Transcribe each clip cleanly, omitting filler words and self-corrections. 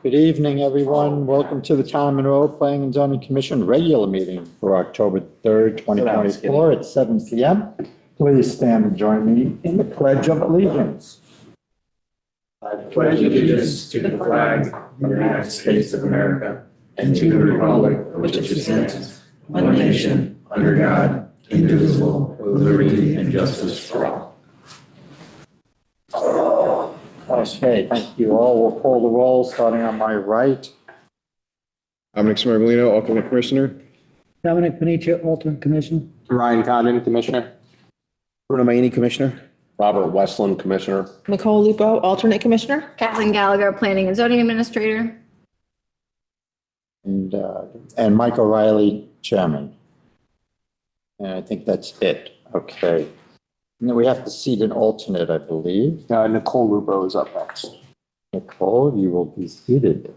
Good evening, everyone. Welcome to the Town of Monroe Planning and Zoning Commission regular meeting for October 3rd, 2024 at 7 p.m. Please stand and join me in the Pledge of Allegiance. I pledge allegiance to the flag of the United States of America and to the republic for which it stands, one nation, under God, indivisible, with liberty and justice for all. Okay, thank you all. We'll call the roll, starting on my right. Dominic Smargalino, alternate commissioner. Dominic Panitia, alternate commissioner. Ryan Condon, Commissioner. Bruno Maini, commissioner. Robert Westland, Commissioner. Nicole Lupo, alternate commissioner. Kathleen Gallagher, Planning and Zoning Administrator. And Mike O'Reilly, chairman. And I think that's it. Okay. And then we have to seat an alternate, I believe. Nicole Lupo is up next. Nicole, you will be seated.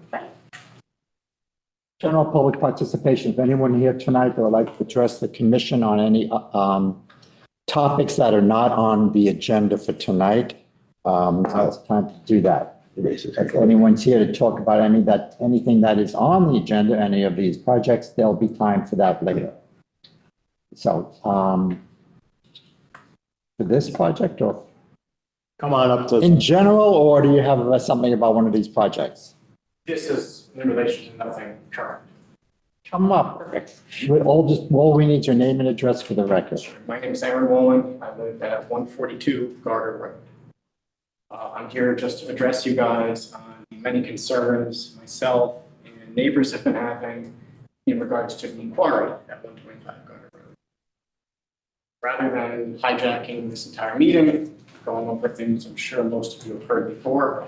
General public participation. If anyone here tonight that would like to address the commission on any topics that are not on the agenda for tonight, it's time to do that. If anyone's here to talk about anything that is on the agenda, any of these projects, there'll be time for that later. So, for this project or Come on up to. in general, or do you have something about one of these projects? This is in relation to nothing current. Come up. All we need your name and address for the record. My name is Aaron Wallen. I live at 142 Garter Road. I'm here just to address you guys on many concerns myself and neighbors have been having in regards to the quarry at 125 Garter Road. Rather than hijacking this entire meeting, going over things I'm sure most of you have heard before,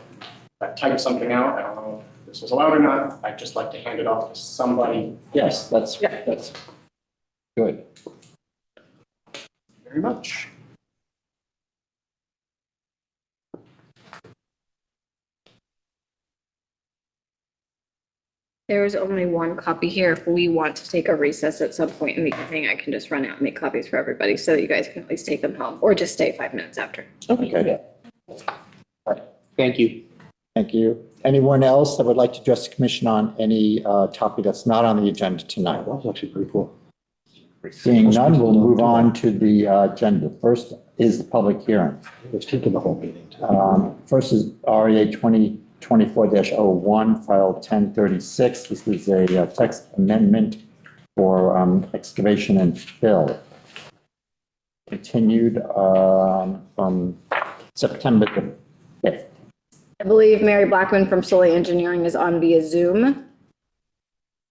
I've typed something out. I don't know if this was allowed or not. I'd just like to hand it off to somebody. Yes, that's good. Very much. There's only one copy here. If we want to take a recess at some point in the evening, I can just run out and make copies for everybody so that you guys can at least take them home or just stay 5 minutes after. Okay. Thank you. Thank you. Anyone else that would like to address the commission on any topic that's not on the agenda tonight? That was actually pretty cool. Seeing none, we'll move on to the agenda. First is the public hearing. Let's keep in the whole meeting. First is REA 2024-01, file 1036. This is a text amendment for excavation and fill. Continued from September the 5th. I believe Mary Blackman from Solely Engineering is on via Zoom.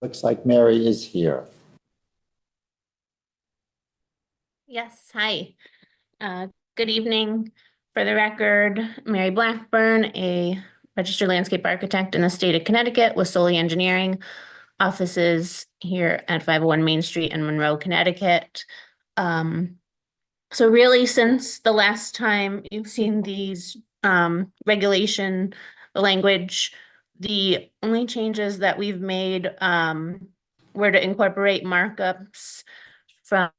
Looks like Mary is here. Yes, hi. Good evening. For the record, Mary Blackburn, a registered landscape architect in the state of Connecticut with Solely Engineering, offices here at 501 Main Street in Monroe, Connecticut. So really, since the last time you've seen these regulation language, the only changes that we've made were to incorporate markups from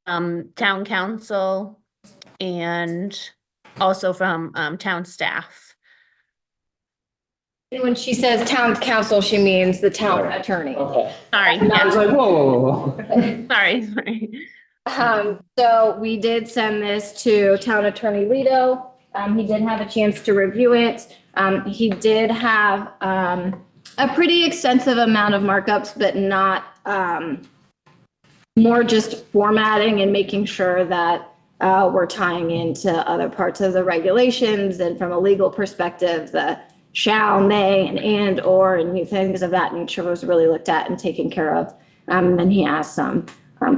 town council and also from town staff. And when she says town council, she means the town attorney. Okay. Sorry. I was like, whoa. Sorry. So we did send this to Town Attorney Lito. He did have a chance to review it. He did have a pretty extensive amount of markups, but not more just formatting and making sure that we're tying into other parts of the regulations. And from a legal perspective, the shall, may, and or, and things of that nature was really looked at and taken care of. And he asked some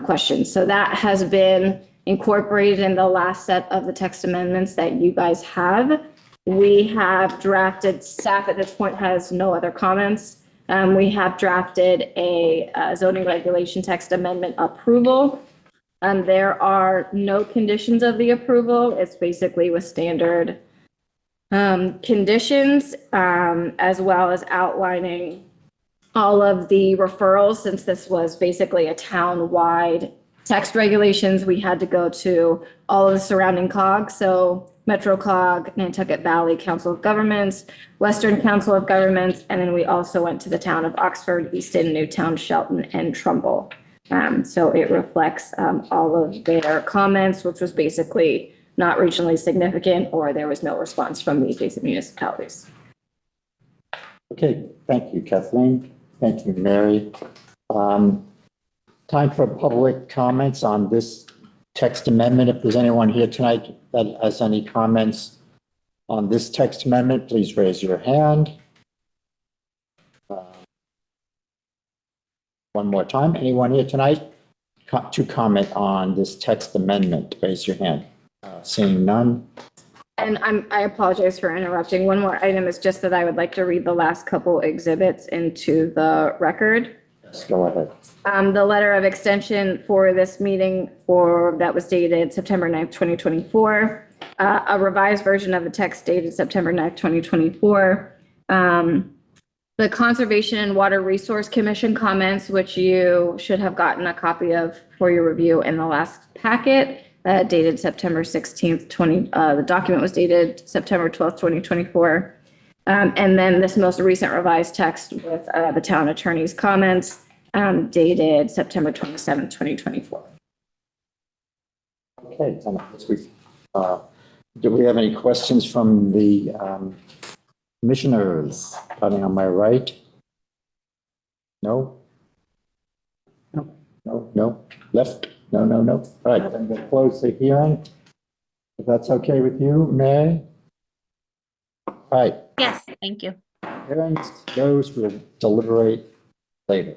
questions. So that has been incorporated in the last set of the text amendments that you guys have. We have drafted, staff at this point has no other comments. We have drafted a zoning regulation text amendment approval. There are no conditions of the approval. It's basically with standard conditions, as well as outlining all of the referrals, since this was basically a town-wide text regulations, we had to go to all of the surrounding COGs. So Metro COG, Nantucket Valley Council of Governments, Western Council of Governments, and then we also went to the town of Oxford, Easton, Newtown, Shelton, and Trumbull. So it reflects all of their comments, which was basically not regionally significant, or there was no response from the adjacent municipalities. Okay, thank you, Kathleen. Thank you, Mary. Time for public comments on this text amendment. If there's anyone here tonight that has any comments on this text amendment, please raise your hand. One more time. Anyone here tonight to comment on this text amendment? Raise your hand. Seeing none. And I apologize for interrupting. One more item is just that I would like to read the last couple exhibits into the record. Yes, go ahead. The letter of extension for this meeting that was dated September 9th, 2024. A revised version of the text dated September 9th, 2024. The Conservation and Water Resource Commission comments, which you should have gotten a copy of for your review in the last packet, dated September 16th, the document was dated September 12th, 2024. And then this most recent revised text with the town attorney's comments, dated September 27th, 2024. Okay, do we have any questions from the commissioners? Starting on my right? No? No? Left? No. All right, then we'll close the hearing. If that's okay with you, Mary? All right, Yes, thank you. hearings closed, we'll deliberate later.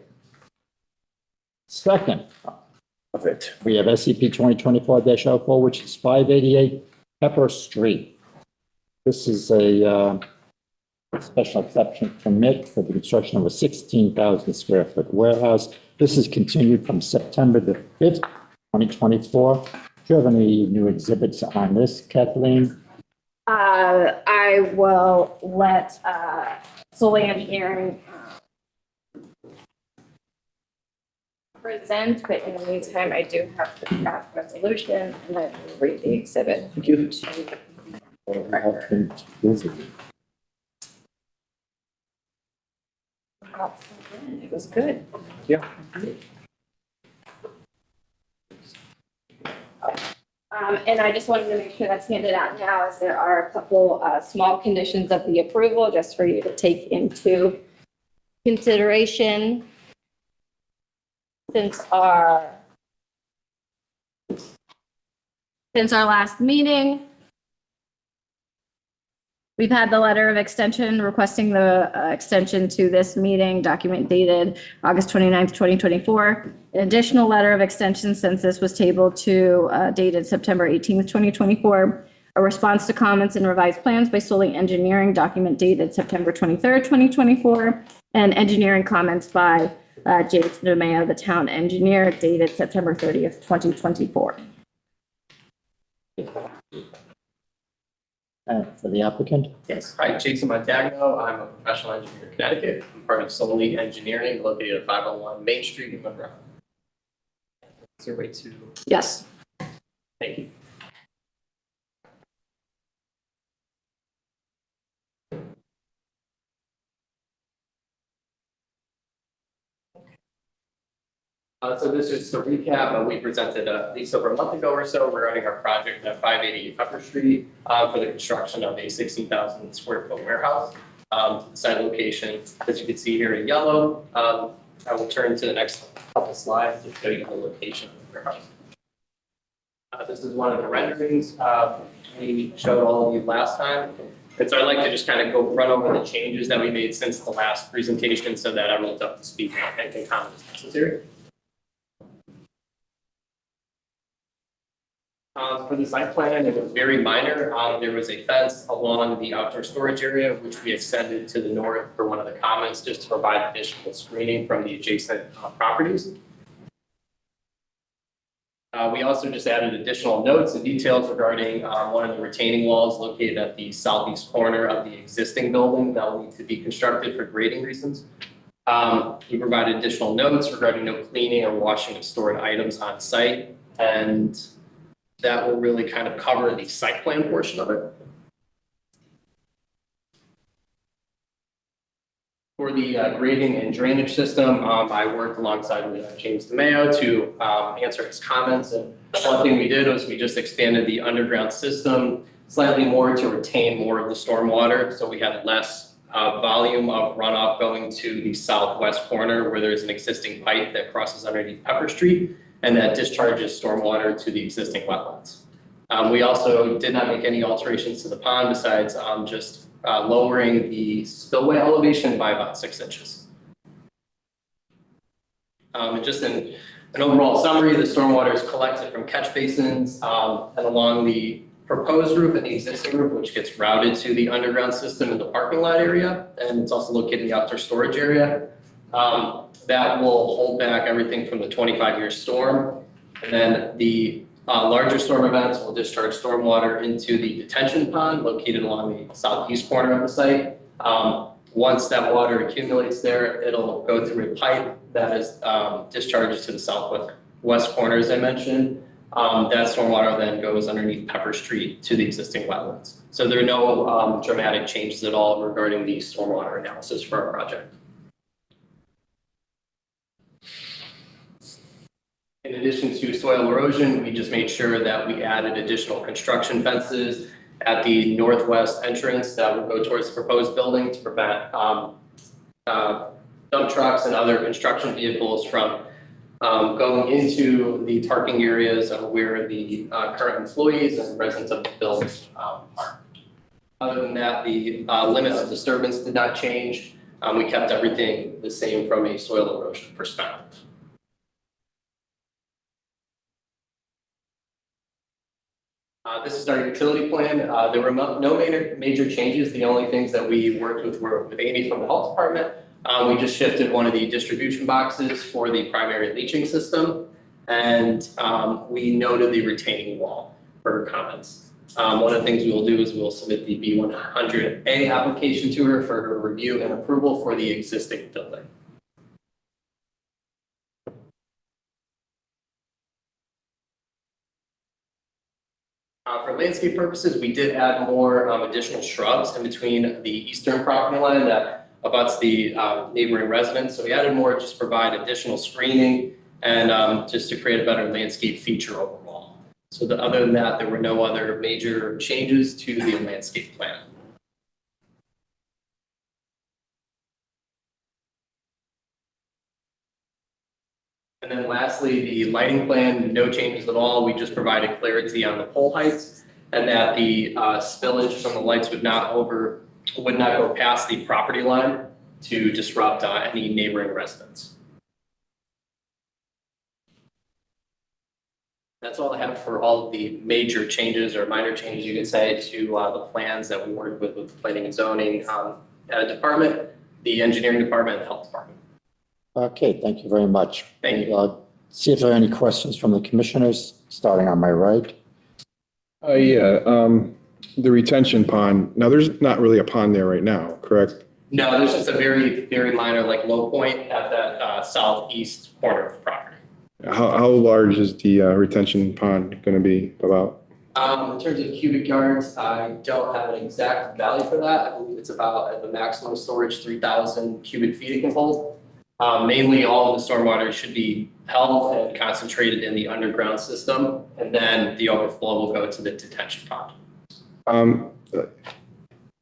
Second of it, we have SCP 2024-04, which is 588 Pepper Street. This is a special exception permit for the construction of a 16,000 square foot warehouse. This is continued from September the 5th, 2024. Do you have any new exhibits on this, Kathleen? I will let Solely Engineering present, but in the meantime, I do have the draft resolution and I will read the exhibit. Thank you. I've been busy. It was good. Yeah. And I just wanted to make sure that's handed out now, as there are a couple small conditions of the approval just for you to take into consideration. Since our last meeting, we've had the letter of extension requesting the extension to this meeting, document dated August 29th, 2024. An additional letter of extension, since this was tabled to dated September 18th, 2024. A response to comments and revised plans by Solely Engineering, document dated September 23rd, 2024. And engineering comments by James DeMeo, the town engineer, dated September 30th, 2024. For the applicant? Yes. Hi, Jason Montagno. I'm a professional engineer in Connecticut. I'm part of Solely Engineering, located at 501 Main Street in Monroe. Is there a way to? Yes. Thank you. So this is to recap. We presented at least over a month ago or so regarding our project at 588 Pepper Street for the construction of a 16,000 square foot warehouse. Site location, as you can see here in yellow. I will turn to the next couple slides to show you the location of the warehouse. This is one of the renderings we showed all of you last time. And so I'd like to just kind of go run over the changes that we made since the last presentation so that everyone's up to speed and can comment as necessary. For the site plan, it was very minor. There was a fence along the outdoor storage area, which we extended to the north for one of the comments, just to provide additional screening from the adjacent properties. We also just added additional notes and details regarding one of the retaining walls located at the southeast corner of the existing building that will need to be constructed for grading reasons. We provided additional notes regarding no cleaning or washing of stored items on site, and that will really kind of cover the site plan portion of it. For the grading and drainage system, I worked alongside with James DeMeo to answer his comments. And one thing we did was we just expanded the underground system slightly more to retain more of the stormwater. So we had less volume of runoff going to the southwest corner where there's an existing pipe that crosses underneath Pepper Street and that discharges stormwater to the existing wetlands. We also did not make any alterations to the pond besides just lowering the spillway elevation by about 6 inches. And just in an overall summary, the stormwater is collected from catch basins and along the proposed roof and the existing roof, which gets routed to the underground system in the parking lot area, and it's also located in the outdoor storage area. That will hold back everything from the 25-year storm, and then the larger storm events will discharge stormwater into the detention pond located along the southeast corner of the site. Once that water accumulates there, it'll go through a pipe that is discharged to the southwest corner, as I mentioned. That stormwater then goes underneath Pepper Street to the existing wetlands. So there are no dramatic changes at all regarding the stormwater analysis for our project. In addition to soil erosion, we just made sure that we added additional construction fences at the northwest entrance that would go towards the proposed building to prevent dump trucks and other construction vehicles from going into the parking areas where the current employees and residents of the building are. Other than that, the limits of disturbance did not change. We kept everything the same from a soil erosion perspective. This is our utility plan. There were no major changes. The only things that we worked with were with Amy from the health department. We just shifted one of the distribution boxes for the primary leaching system, and we noted the retaining wall for her comments. One of the things we will do is we will submit the B100A application to her for her review and approval for the existing building. For landscape purposes, we did add more additional shrubs in between the eastern property line that abuts the neighboring residents. So we added more just to provide additional screening and just to create a better landscape feature overall. So other than that, there were no other major changes to the landscape plan. And then lastly, the lighting plan, no changes at all. We just provided clarity on the pole heights and that the spillage from the lights would not go past the property line to disrupt any neighboring residents. That's all I have for all of the major changes or minor changes, you could say, to the plans that we worked with the planning and zoning department, the engineering department, and the health department. Okay, thank you very much. Thank you. See if there are any questions from the commissioners, starting on my right. The retention pond. Now, there's not really a pond there right now, correct? No, there's just a very, very minor, like low point at that southeast corner of the property. How large is the retention pond going to be about? In terms of cubic yards, I don't have an exact value for that. I believe it's about at the maximum storage 3,000 cubic feet it can hold. Mainly all of the stormwater should be held and concentrated in the underground system, and then the overflow will go to the detention pond.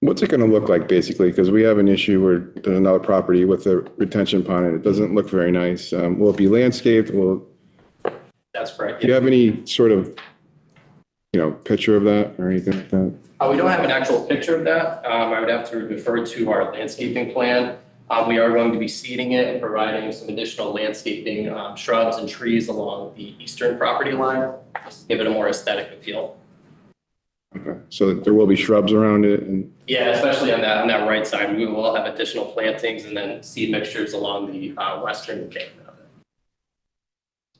What's it going to look like basically? Because we have an issue where there's another property with a retention pond and it doesn't look very nice. Will it be landscaped? That's correct. Do you have any sort of, picture of that or anything like that? We don't have an actual picture of that. I would have to refer to our landscaping plan. We are going to be seeding it and providing some additional landscaping, shrubs and trees along the eastern property line, just to give it a more aesthetic appeal. Okay, so there will be shrubs around it and. Yeah, especially on that right side, we will have additional plantings and then seed mixtures along the western pavement of it.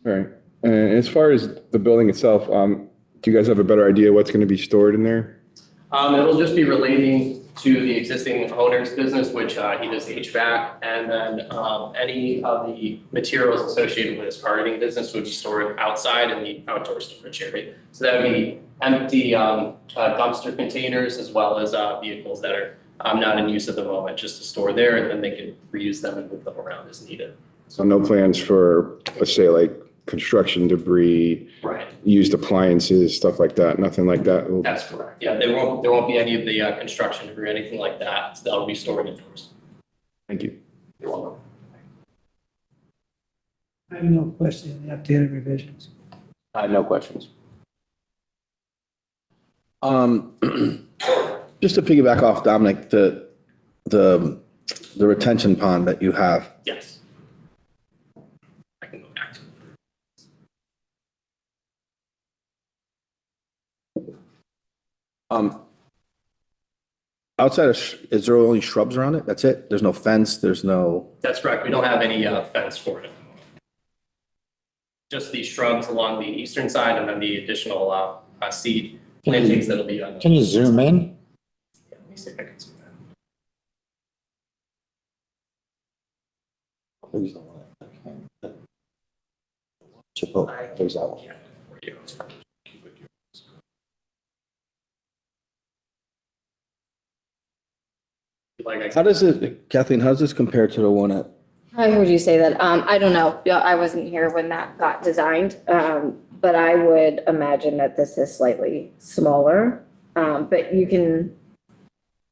All right, and as far as the building itself, do you guys have a better idea what's going to be stored in there? It'll just be relating to the existing owner's business, which he does HVAC, and then any of the materials associated with his carting business would be stored outside in the outdoor storage area. So that would be empty dumpster containers as well as vehicles that are not in use at the moment, just to store there, and then they can reuse them and move them around as needed. So no plans for, let's say, like construction debris, Right. used appliances, stuff like that, nothing like that? That's correct. Yeah, there won't be any of the construction debris or anything like that. So that'll be stored indoors. Thank you. You're welcome. I have no question on the updated revisions. I have no questions. Just to piggyback off Dominic, the retention pond that you have, Yes. I can go back to it. outside of, is there only shrubs around it? That's it? There's no fence, there's no, That's correct. We don't have any fence for it. Just the shrubs along the eastern side and then the additional seed plantings that'll be on. Can you zoom in? Yeah, let me see if I can zoom in. Who's the one? Okay. Chipotle, there's that one. Yeah, for you. Like how does it, Kathleen, how does this compare to the one at, I heard you say that. I don't know. Yeah, I wasn't here when that got designed. But I would imagine that this is slightly smaller. But you can,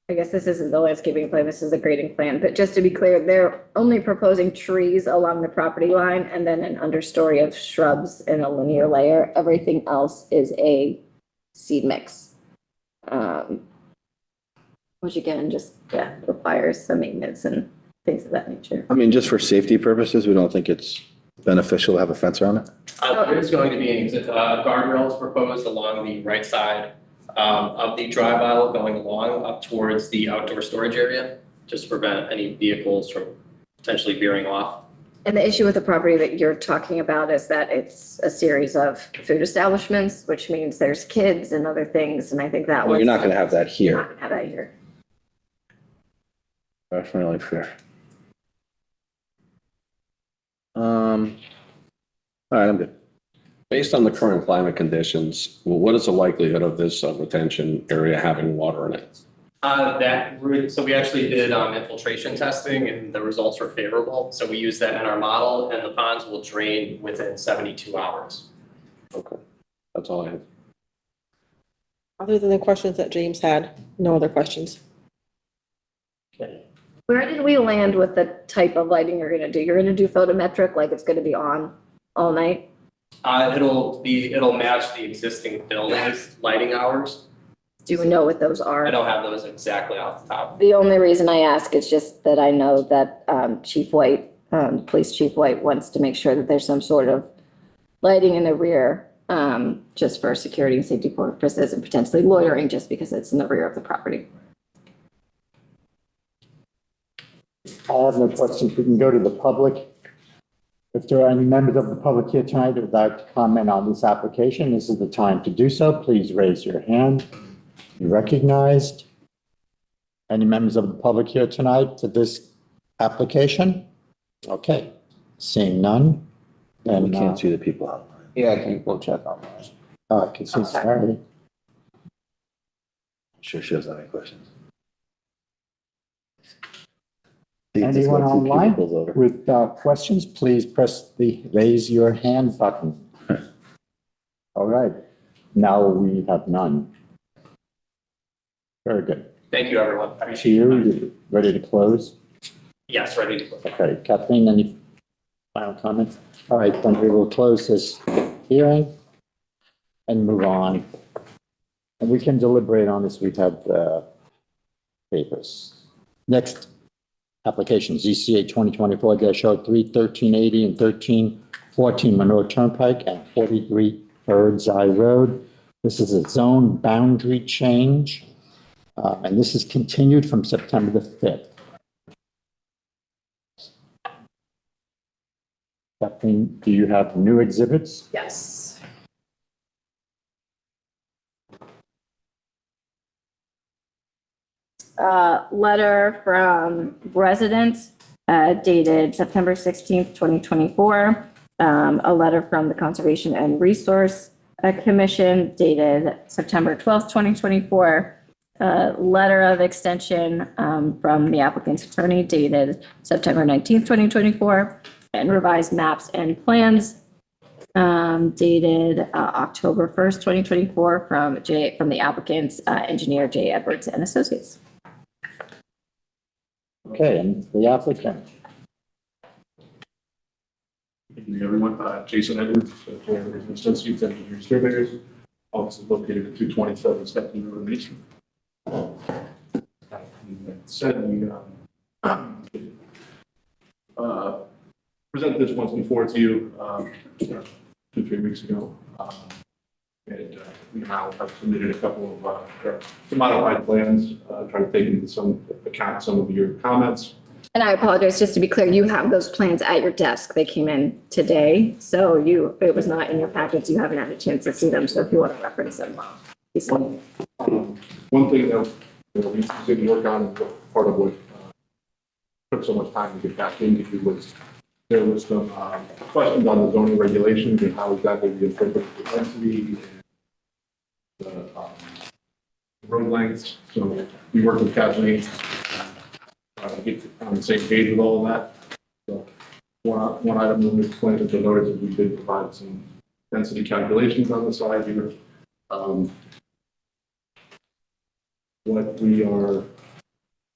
I guess this isn't the landscaping plan, this is the grading plan. But just to be clear, they're only proposing trees along the property line and then an understory of shrubs in a linear layer. Everything else is a seed mix. Which again, just requires some maintenance and things of that nature. I mean, just for safety purposes, we don't think it's beneficial to have a fence around it? there is going to be guardrails proposed along the right side of the drive aisle going along up towards the outdoor storage area, just to prevent any vehicles from potentially veering off. And the issue with the property that you're talking about is that it's a series of food establishments, which means there's kids and other things, and I think that Well, was. you're not gonna have that here. Not gonna have that here. That's really fair. All right, I'm good. Based on the current climate conditions, well, what is the likelihood of this retention area having water in it? So we actually did infiltration testing and the results were favorable. So we used that in our model and the ponds will drain within 72 hours. Okay, that's all I have. Other than the questions that James had, no other questions. Where did we land with the type of lighting you're gonna do? You're gonna do photometric, like it's gonna be on all night? It'll match the existing building's lighting hours. Do we know what those are? I don't have those exactly off the top. The only reason I ask is just that I know that Chief White, Police Chief White wants to make sure that there's some sort of lighting in the rear, just for security and safety purposes and potentially loitering just because it's in the rear of the property. I have no questions. We can go to the public. If there are any members of the public here tonight that would like to comment on this application, this is the time to do so. Please raise your hand. Be recognized. Any members of the public here tonight to this application? Okay, seeing none. Then, We can't see the people online. Yeah, I can go check on that. I can see, sorry. I'm sure she doesn't have any questions. Anyone Let's go two online cubicles over. with questions, please press the raise your hand button. All right, now we have none. Very good. Thank you, everyone. I appreciate You, your time. you ready to close? Yes, ready to go. Okay, Kathleen, any final comments? All right, then we will close this hearing and move on. And we can deliberate on this. We've had papers. Next application, ZCA 2024-03, 1380 and 1314 Monroe Turnpike and 43 Bird's Eye Road. This is a zone boundary change, and this is continued from September the 5th. Kathleen, do you have new exhibits? Yes. letter from residents dated September 16th, 2024. A letter from the Conservation and Resource Commission dated September 12th, 2024. A letter of extension from the applicant's attorney dated September 19th, 2024. And revised maps and plans dated October 1st, 2024 from the applicant's engineer, J. Edwards and Associates. Okay, and the applicant. Good evening, everyone. Jason Edwards, Associates Engineer Surveyors. Office is located at 227 Stepton Road, Mason. Said we presented this once before to you 2-3 weeks ago. And we now have submitted a couple of some modified plans, trying to take into some account some of your comments. And I apologize, just to be clear, you have those plans at your desk. They came in today, so it was not in your packets. You haven't had a chance to see them, so if you want to reference them. One thing that we didn't work on, part of what took so much time to get back into was there was some questions on the zoning regulations and how exactly we interpret the density and the road lengths. So we worked with Kathleen to get on the same page with all of that. So one item that was explained to the notice is we did provide some density calculations on the side here. What we are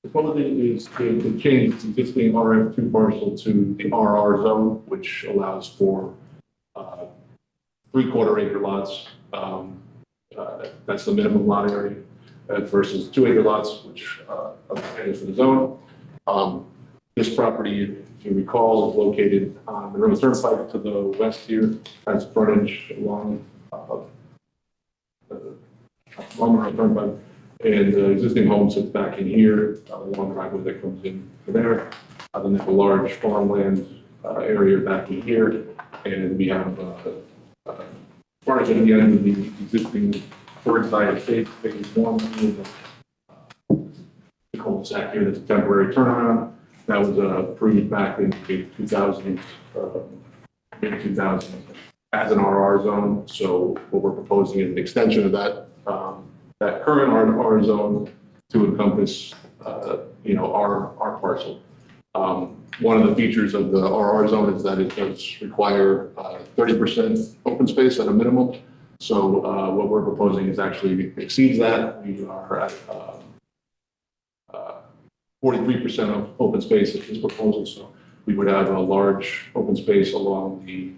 proposing is to change the existing RF2 parcel to the RR zone, which allows for 3/4 acre lots. That's the minimum lot area versus 2 acre lots, which is for the zone. This property, if you recall, is located on the Monroe Turnpike to the west here. Has frontage along Monroe Turnpike. And the existing home sits back in here, along the driveway that comes in for there. Then there's a large farmland area back in here. And we have frontage at the end of the existing Bird's Eye Estate, phase 1. The cul-de-sac here that's a temporary turnaround. That was approved back in 2000, as an RR zone. So what we're proposing is an extension of that that current RR zone to encompass, our parcel. One of the features of the RR zone is that it does require 30% open space at a minimum. So what we're proposing is actually exceeds that. We are at 43% of open space in this proposal. So we would have a large open space along the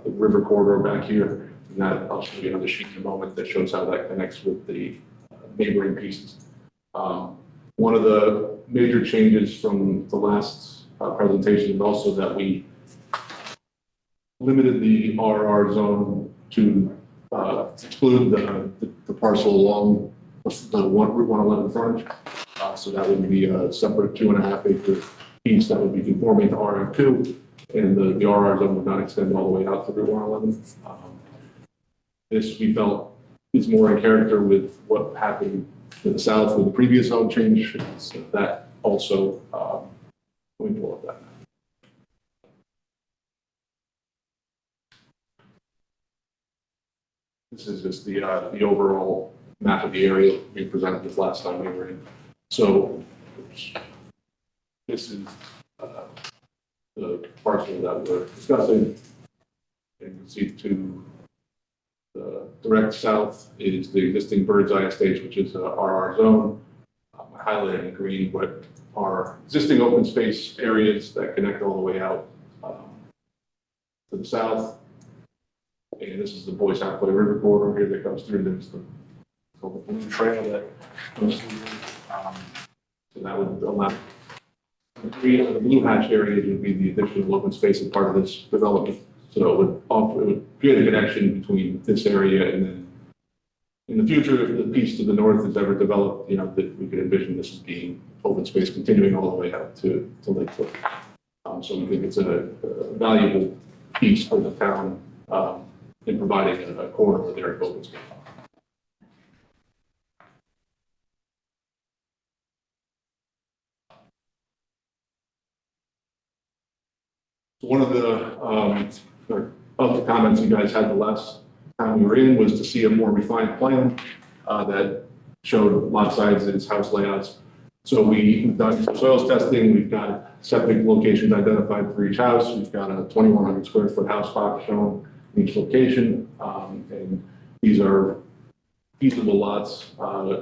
river corridor back here. And that I'll show you another sheet in a moment that shows how that connects with the neighboring pieces. One of the major changes from the last presentation is also that we limited the RR zone to exclude the parcel along the Route 111 frontage. So that would be a separate 2.5 acre piece that would be conforming to RF2, and the RR zone would not extend all the way out to Route 111. This we felt is more in character with what happened to the south with the previous zone change. So that also, we pull up that. This is just the overall map of the area we presented this last time we were in. So this is the parcel that we're discussing. And you can see to the direct south is the existing Bird's Eye Estates, which is a RR zone. I highlighted in green what are existing open space areas that connect all the way out to the south. And this is the Boyce Halfway River corridor here that comes through. There's the blue trail that comes through. So that would allow the blue hatch areas would be the additional open space as part of this development. So it would create a connection between this area and then in the future, if the piece to the north is ever developed, that we could envision this as being open space continuing all the way out to Lakewood. So we think it's a valuable piece for the town in providing a corridor there of open space. One of the comments you guys had the last time we were in was to see a more refined plan that showed lot sizes, house layouts. So we've done some soils testing. We've got septic locations identified for each house. We've got a 2,100 square foot house box shown in each location. And these are feasible lots.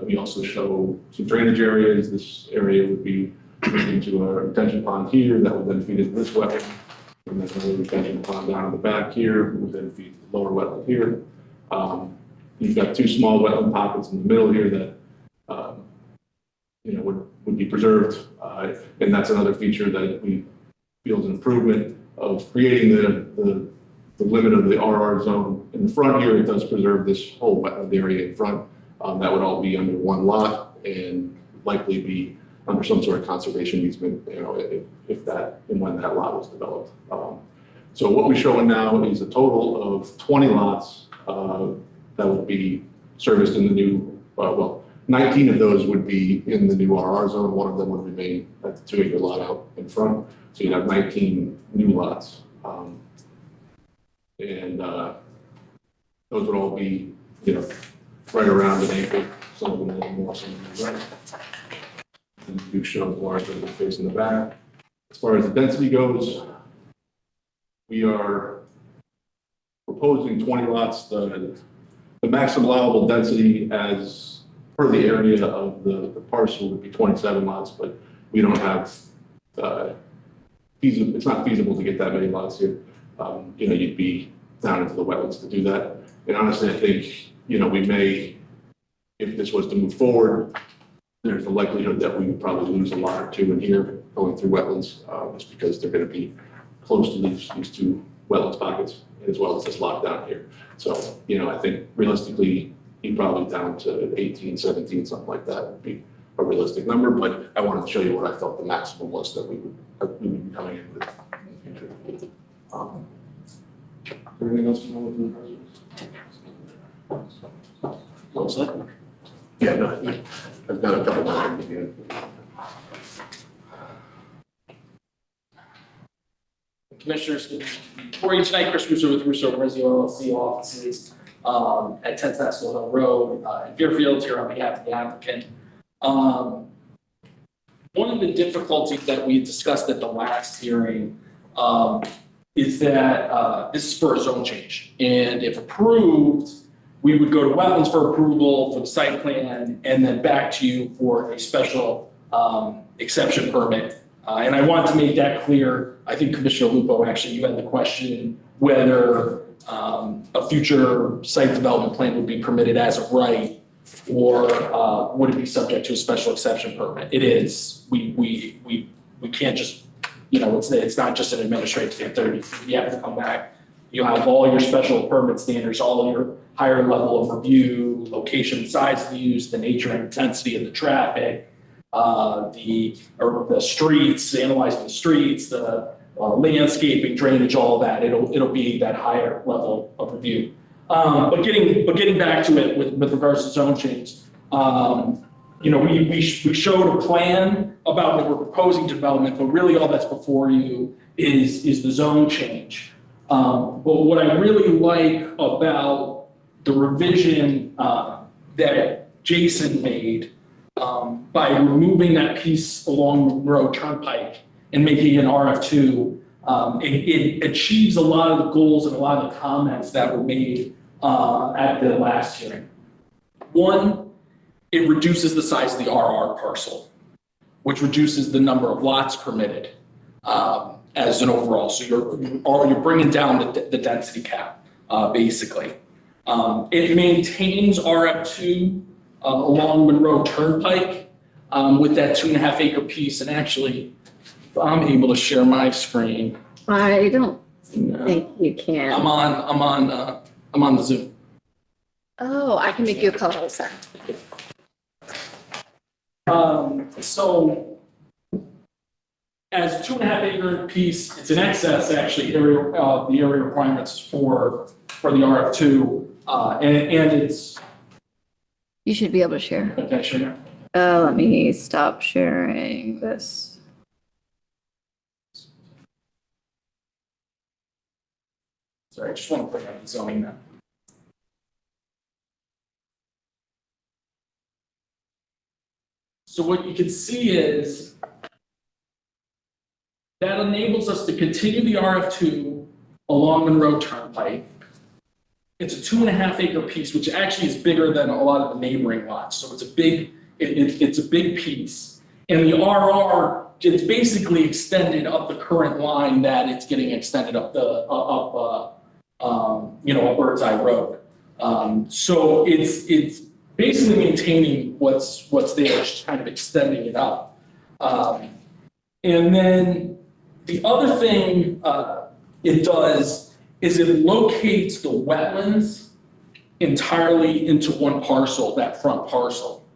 We also show some drainage areas. This area would be into a retention pond here that would then feed into this wetland. And then another retention pond down in the back here would then feed the lower wetland here. You've got two small wetland pockets in the middle here that would be preserved. And that's another feature that we feel is an improvement of creating the limit of the RR zone. In the front here, it does preserve this whole wetland area in front. That would all be under one lot and likely be under some sort of conservation easement, if that and when that lot was developed. So what we're showing now is a total of 20 lots that would be serviced in the new, 19 of those would be in the new RR zone. One of them would remain at the 2 acre lot out in front. So you'd have 19 new lots. And those would all be, right around an acre, some of them a little more, some of them right. And you show the larger space in the back. As far as the density goes, we are proposing 20 lots. The maximum allowable density as per the area of the parcel would be 27 lots, but we don't have, it's not feasible to get that many lots here. You'd be down into the wetlands to do that. And honestly, I think, we may, if this was to move forward, there's a likelihood that we would probably lose a lot or two in here going through wetlands, just because they're going to be close to these two wetlands pockets, as well as this lot down here. So, I think realistically, you're probably down to 18, 17, something like that would be a realistic number. But I wanted to show you what I felt the maximum was that we would be coming in with in the future. Anything else you want to do? What's that? Yeah, no, I've got a couple more things here. Commissioners, before you tonight, Chris Russo with Russo Resi LLC offices at 10 Saskell Hill Road in Fairfield, here on behalf of the applicant. One of the difficulties that we discussed at the last hearing is that this is for a zone change. And if approved, we would go to wetlands for approval for the site plan and then back to you for a special exception permit. And I want to make that clear. I think Commissioner Lupo, actually, you had the question whether a future site development plan would be permitted as of right, or would it be subject to a special exception permit? It is. We can't just, it's not just an administrative standard. You have to come back. You have all your special permit standards, all your higher level of review, location, size of the use, the nature and intensity of the traffic, the streets, analyzing the streets, the landscaping, drainage, all of that. It'll be that higher level of review. But getting back to it with regards to zone change, we showed a plan about what we're proposing development, but really all that's before you is the zone change. But what I really like about the revision that Jason made by removing that piece along Monroe Turnpike and making it RF2, it achieves a lot of the goals and a lot of the comments that were made at the last hearing. One, it reduces the size of the RR parcel, which reduces the number of lots permitted as an overall. So you're bringing down the density cap, basically. It maintains RF2 along Monroe Turnpike with that 2.5 acre piece. And actually, if I'm able to share my screen. I don't think you can. I'm on the Zoom. Oh, I can make you a co-host. So as a 2.5 acre piece, it's in excess actually the area requirements for the RF2, and it's. You should be able to share. Okay, sure. Let me stop sharing this. Sorry, I just want to bring up the zoning map. So what you can see is that enables us to continue the RF2 along Monroe Turnpike. It's a 2.5 acre piece, which actually is bigger than a lot of the neighboring lots. So it's a big, it's a big piece. And the RR gets basically extended up the current line that it's getting extended up Bird's Eye Road. So it's basically maintaining what's there, just kind of extending it up. And then the other thing it does is it locates the wetlands entirely into one parcel, that front parcel.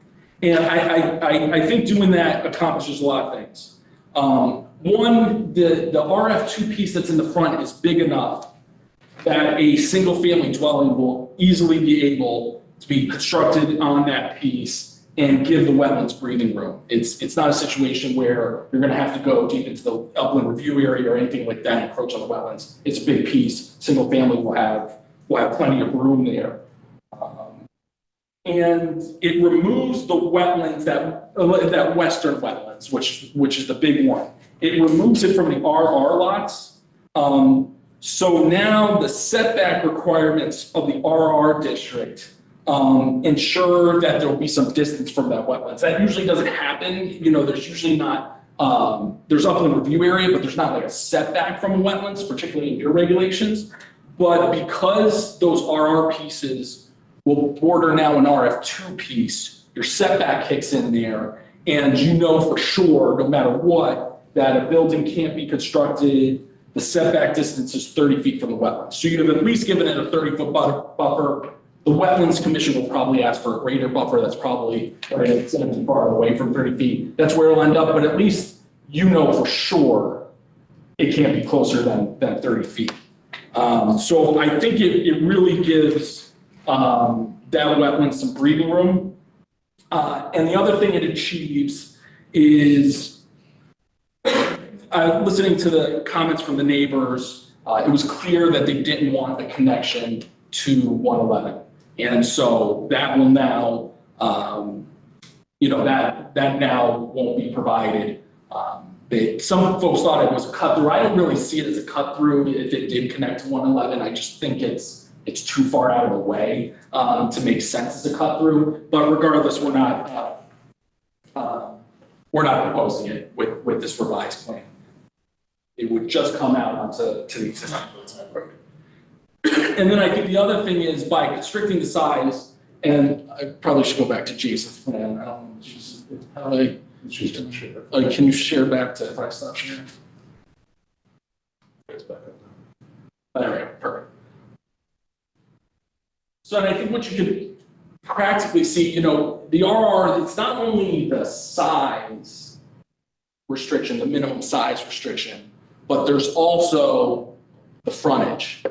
And I think doing that accomplishes a lot of things. One, the RF2 piece that's in the front is big enough that a single family dwelling will easily be able to be constructed on that piece and give the wetlands breathing room. It's not a situation where you're gonna have to go deep into the upland review area or anything like that and encroach on the wetlands. It's a big piece, single family will have plenty of room there. And it removes the wetlands, that western wetlands, which is the big one. It removes it from the RR lots. So now the setback requirements of the RR district ensure that there will be some distance from that wetlands. That usually doesn't happen. You know, there's usually not, there's upland review area, but there's not like a setback from wetlands, particularly in your regulations. But because those RR pieces will border now an RF2 piece, your setback kicks in there, and you know for sure, no matter what, that a building can't be constructed. The setback distance is 30 feet from the wetlands. So you've at least given it a 30-foot buffer. The Wetlands Commission will probably ask for a greater buffer. That's probably, right, it's going to be far away from 30 feet. That's where it'll end up, but at least you know for sure it can't be closer than 30 feet. So I think it really gives that wetland some breathing room. And the other thing it achieves is, listening to the comments from the neighbors, it was clear that they didn't want a connection to 111. And so that will now, that now won't be provided. Some folks thought it was a cut through. I don't really see it as a cut through if it did connect to 111. I just think it's too far out of the way to make sense as a cut through. But regardless, we're not proposing it with this revised plan. It would just come out onto the existing road. And then I think the other thing is by constricting the size, and I probably should go back to Jason's plan. I don't know. She's going to share. Can you share back to if I stop sharing? It's back up All right, perfect. So and I think what you could practically see, the RR, it's not only the size restriction, the minimum size restriction, but there's also the frontage,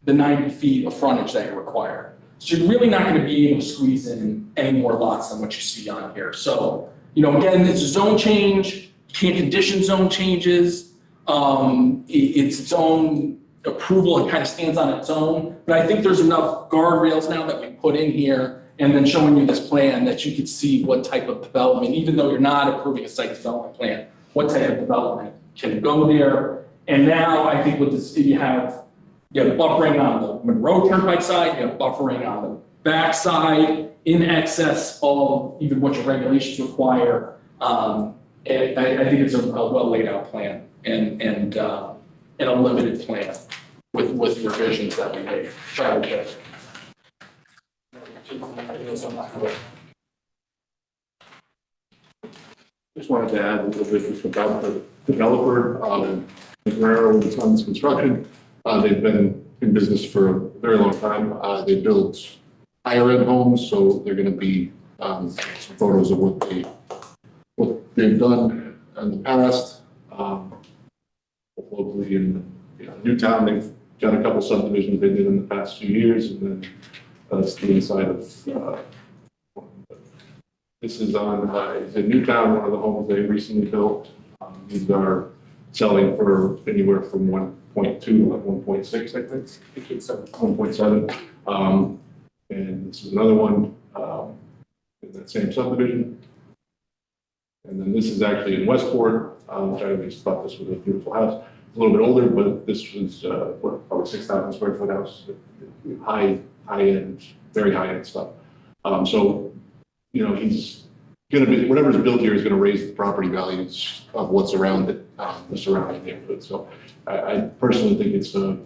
the 90 feet of frontage that you're required. So you're really not going to be able to squeeze in any more lots than what you see on here. So, again, it's a zone change. You can't condition zone changes. It's its own approval. It kind of stands on its own. But I think there's enough guardrails now that we put in here and then showing you this plan that you could see what type of development, even though you're not approving a site development plan, what type of development can go there. And now I think with this, you have buffering on the Monroe Turnpike side, you have buffering on the back side in excess of even what your regulations require. And I think it's a well laid out plan and a limited plan with revisions that we made. Just wanted to add a little bit about the developer, Monroe and Sons Construction. They've been in business for a very long time. They build higher end homes, so they're going to be some photos of what they've done in the past. Locally in Newtown, they've got a couple subdivisions they did in the past few years, and then that's the inside of. This is on in Newtown, one of the homes they recently built. These are selling for anywhere from 1.2 to like 1.6, I think. I think it's 1.7. And this is another one in that same subdivision. And then this is actually in Westport, which I always thought this was a beautiful house. It's a little bit older, but this was probably 6,000 square foot house, high end, very high end stuff. So, you know, he's going to be, whatever's built here is going to raise the property values of what's around it, the surrounding neighborhood. So I personally think it's a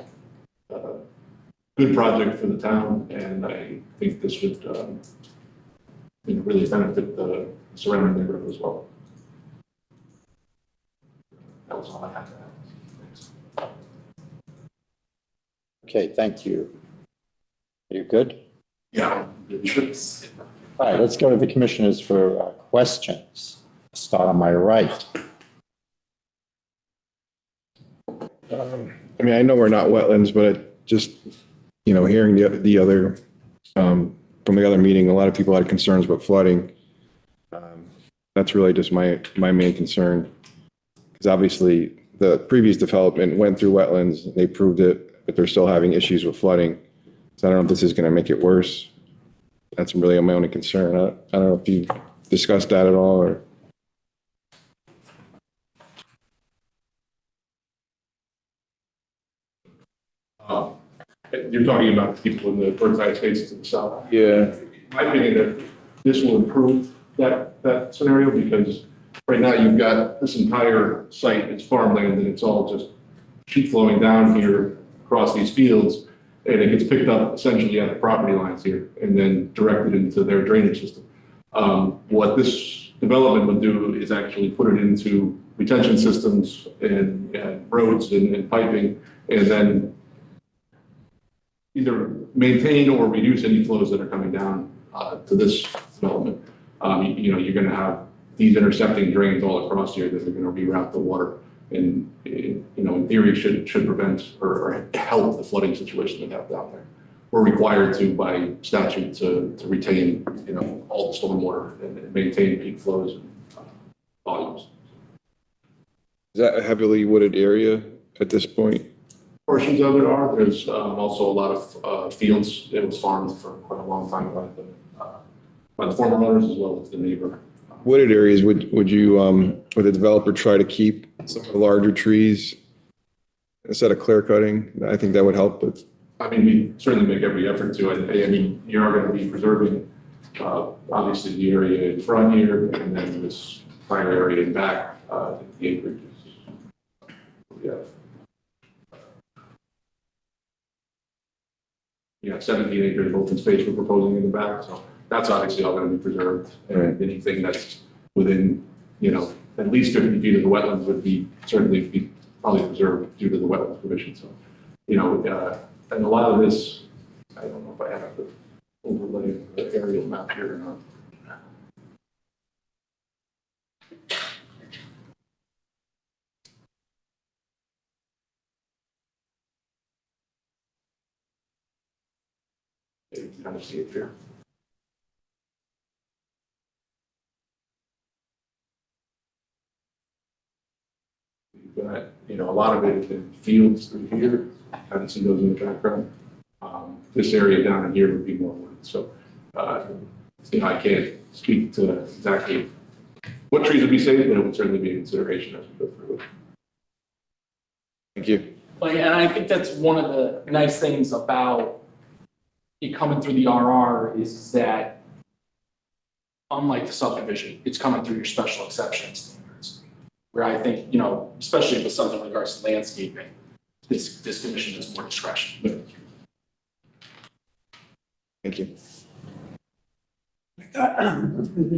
good project for the town, and I think this would you know, really benefit the surrounding neighborhood as well. That was all I had to add. Thanks. Okay, thank you. Are you good? Yeah. All right, let's go to the commissioners for questions. Start on my right. I mean, I know we're not wetlands, but just, you know, hearing the other, from the other meeting, a lot of people had concerns about flooding. That's really just my main concern. Because obviously the previous development went through wetlands, they proved it, but they're still having issues with flooding. So I don't know if this is going to make it worse. That's really my only concern. I don't know if you've discussed that at all or. You're talking about people in the Burnside spaces to the south. Yeah. My opinion that this will improve that scenario, because right now you've got this entire site, it's farmland, and it's all just sheet flowing down here across these fields, and it gets picked up essentially at the property lines here and then directed into their drainage system. What this development would do is actually put it into retention systems and roads and piping, and then either maintain or reduce any flows that are coming down to this development. You know, you're going to have these intercepting drains all across here that are going to reroute the water, and you know, in theory, should prevent or help the flooding situation that we have down there. We're required to, by statute, to retain, you know, all the stormwater and maintain peak flows and volumes. Is that a heavily wooded area at this point? Portions of it are. There's also a lot of fields. It was farmed for quite a long time by the former owners as well as the neighbor. Wooded areas, would the developer try to keep some of the larger trees instead of clear cutting? I think that would help, but. I mean, we certainly make every effort to. I mean, you are going to be preserving, obviously, the area in front here, and then this fire area in back, the acreage. Yeah. You know, 17 acres of open space we're proposing in the back, so that's obviously all going to be preserved. And anything that's within, you know, at least 50 feet of the wetlands would be certainly probably preserved due to the wetlands provision. So, you know, and a lot of this, I don't know if I have the overlay the aerial map here or not. You can kind of see it here. You've got, you know, a lot of it is in fields through here. Kind of see those in the background. This area down in here would be more wood. So, you know, I can't speak to exactly what trees would be saved, but it would certainly be a consideration as we go through it. Thank you. Like, and I think that's one of the nice things about it coming through the RR is that, unlike the subdivision, it's coming through your special exception standards. Where I think, you know, especially with something in regards to landscaping, this commission has more discretion. Thank you.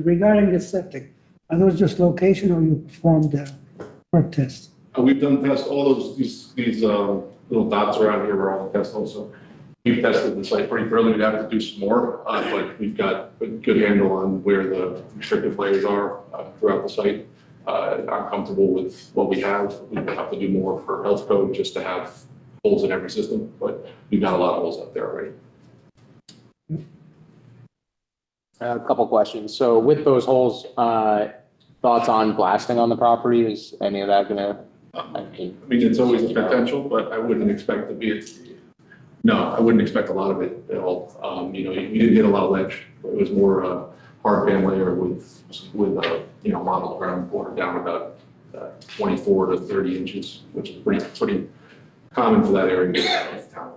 Regarding the septic, are those just location or you performed perk tests? We've done tests, all these little dots around here are all the tests also. We've tested the site pretty thoroughly. We'd have to do some more, but we've got a good handle on where the restrictive layers are throughout the site. I'm comfortable with what we have. We would have to do more for health code just to have holes in every system, but we've got a lot of holes up there already. A couple questions. So with those holes, thoughts on blasting on the property? Is any of that going to I mean, it's always a potential, but I wouldn't expect to be, no, I wouldn't expect a lot of it at all. You know, you didn't get a lot of ledge. It was more hard pan layer with you know, modeled ground water down about 24 to 30 inches, which is pretty common for that area of town.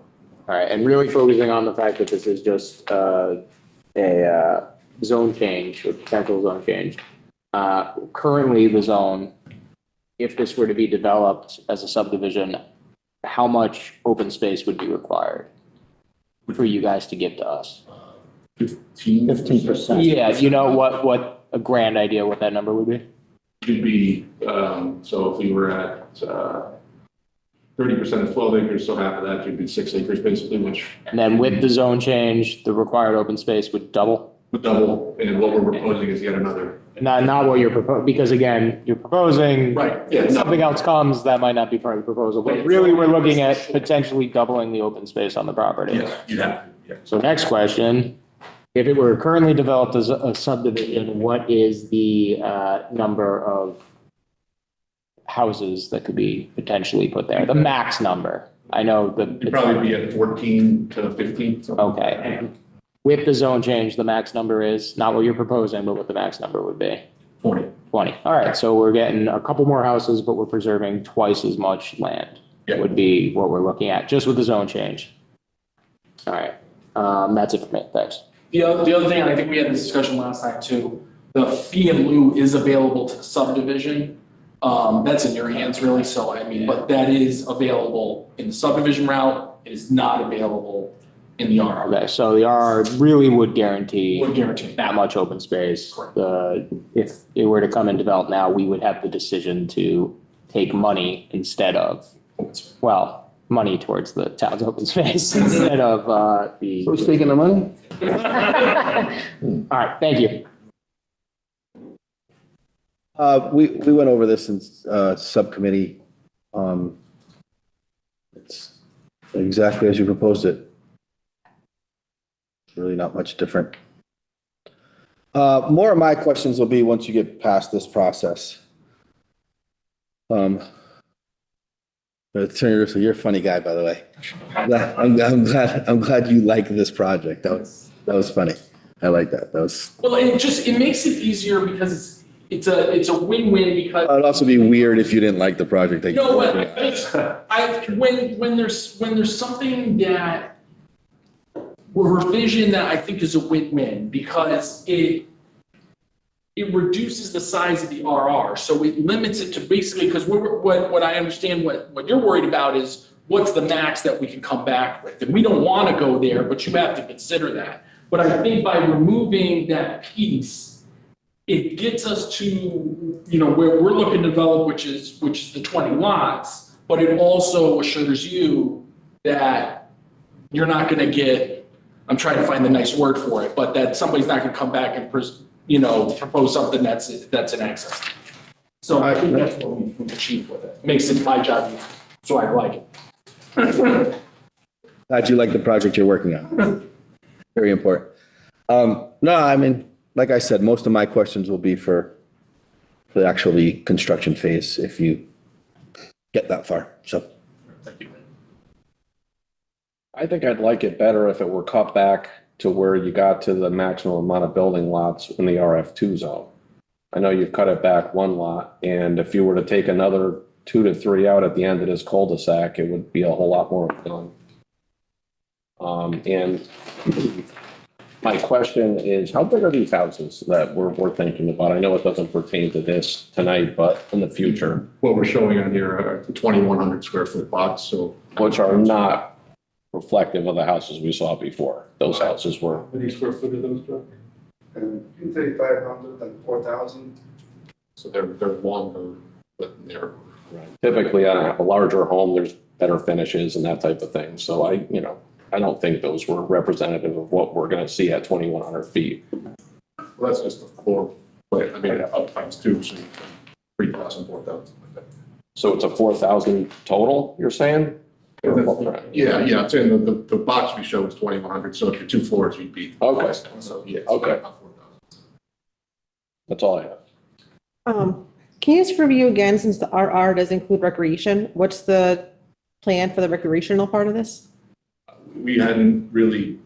All right, and really focusing on the fact that this is just a zone change or potential zone change. Currently, the zone, if this were to be developed as a subdivision, how much open space would be required for you guys to give to us? 15%. Yeah, you know what a grand idea what that number would be? Should be, so if we were at 30% of 12 acres, so half of that should be 6 acres basically, which And then with the zone change, the required open space would double? would double. And what we're proposing is yet another. Not what you're proposing, because again, you're proposing. Right, yeah, If something else comes, that might not be part of the proposal, but really, we're looking at potentially doubling the open space on the property. Yes, you'd have to, yeah. So next question, if it were currently developed as a subdivision, what is the number of houses that could be potentially put there? The max number? I know You'd probably be at 14 to 15. So. Okay. And with the zone change, the max number is not what you're proposing, but what the max number would be? 20. 20. All right. So we're getting a couple more houses, but we're preserving twice as much land. Yeah. Would be what we're looking at just with the zone change. All right. That's it for me. Thanks. The other thing, and I think we had this discussion last time too, the fee in lieu is available to the subdivision. That's in your hands really, so I mean, but that is available in the subdivision route. It is not available in the RR. Okay. So the RR really would guarantee that much open space. Correct. If it were to come and develop now, we would have the decision to take money instead of, well, money towards the town's open space instead of the. So speaking of money? All right, thank you. We went over this in subcommittee. It's exactly as you proposed it. It's really not much different. More of my questions will be once you get past this process. So you're a funny guy, by the way. I'm glad you like this project. That was funny. I like that. Well, it makes it easier because it's a win-win because. It'd also be weird if you didn't like the project. You know what? When there's something that revision that I think is a win-win because it reduces the size of the RR, so it limits it to basically because what I understand what you're worried about is what's the max that we can come back with, and we don't want to go there, but you have to consider that. But I think by removing that piece, it gets us to, you know, where we're looking to develop, which is the 20 lots, but it also assures you that you're not going to get, I'm trying to find the nice word for it, but that somebody's not going to come back and, propose something that's in excess. So I think that's what we achieve with it. Makes it my job easier, so I like it. Glad you like the project you're working on. Very important. No, I mean, like I said, most of my questions will be for the actually construction phase if you get that far. So. Thank you. I think I'd like it better if it were cut back to where you got to the maximum amount of building lots in the RF2 zone. I know you've cut it back one lot, and if you were to take another 2 to 3 out at the end of this cul-de-sac, it would be a whole lot more appealing. And my question is, how big are these houses that we're thinking about? I know it doesn't pertain to this tonight, but in the future. What we're showing on here are 2,100 square foot lots, so. Which are not reflective of the houses we saw before. Those houses were. How many square foot are those, Joe? You can say 500 and 4,000. So they're longer, but they're. Typically on a larger home, there's better finishes and that type of thing. So I don't think those were representative of what we're going to see at 2,100 feet. Well, that's just the floor, but I mean, up times 2, so 3,000, 4,000 like that. So it's a 4,000 total, you're saying? Yeah, I'm saying the box we show is 2,100, so if you're 2 floors, you'd be. Okay. So, yeah. Okay. That's all I have. Can you just review again, since the RR does include recreation, what's the plan for the recreational part of this? We hadn't really,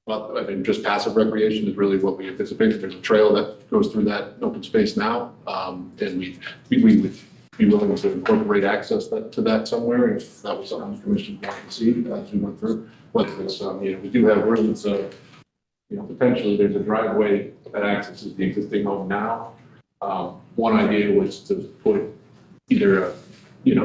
well, I mean, just passive recreation is really what we anticipated. There's a trail that goes through that open space now. And we would be willing to incorporate access to that somewhere if that was something the commission wanted to see as we went through. Whether it's, we do have room to, potentially there's a driveway that accesses the existing home now. One idea was to put either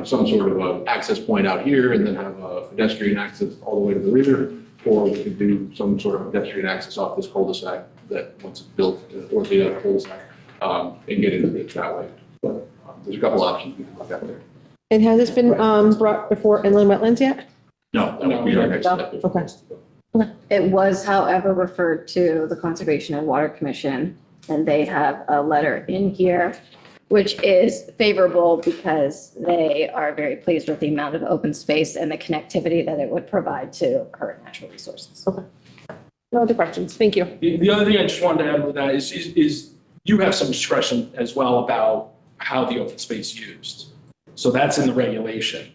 some sort of a access point out here and then have a pedestrian access all the way to the rear, or we could do some sort of pedestrian access off this cul-de-sac that once it's built, or the other cul-de-sac, and get into it that way. But there's a couple options we can look at there. And has this been brought before inland wetlands yet? No, that would be our next step. Okay. It was, however, referred to the Conservation and Water Commission, and they have a letter in here, which is favorable because they are very pleased with the amount of open space and the connectivity that it would provide to current natural resources. Okay. No other questions. Thank you. The other thing I just wanted to add with that is you have some discretion as well about how the open space is used. So that's in the regulation.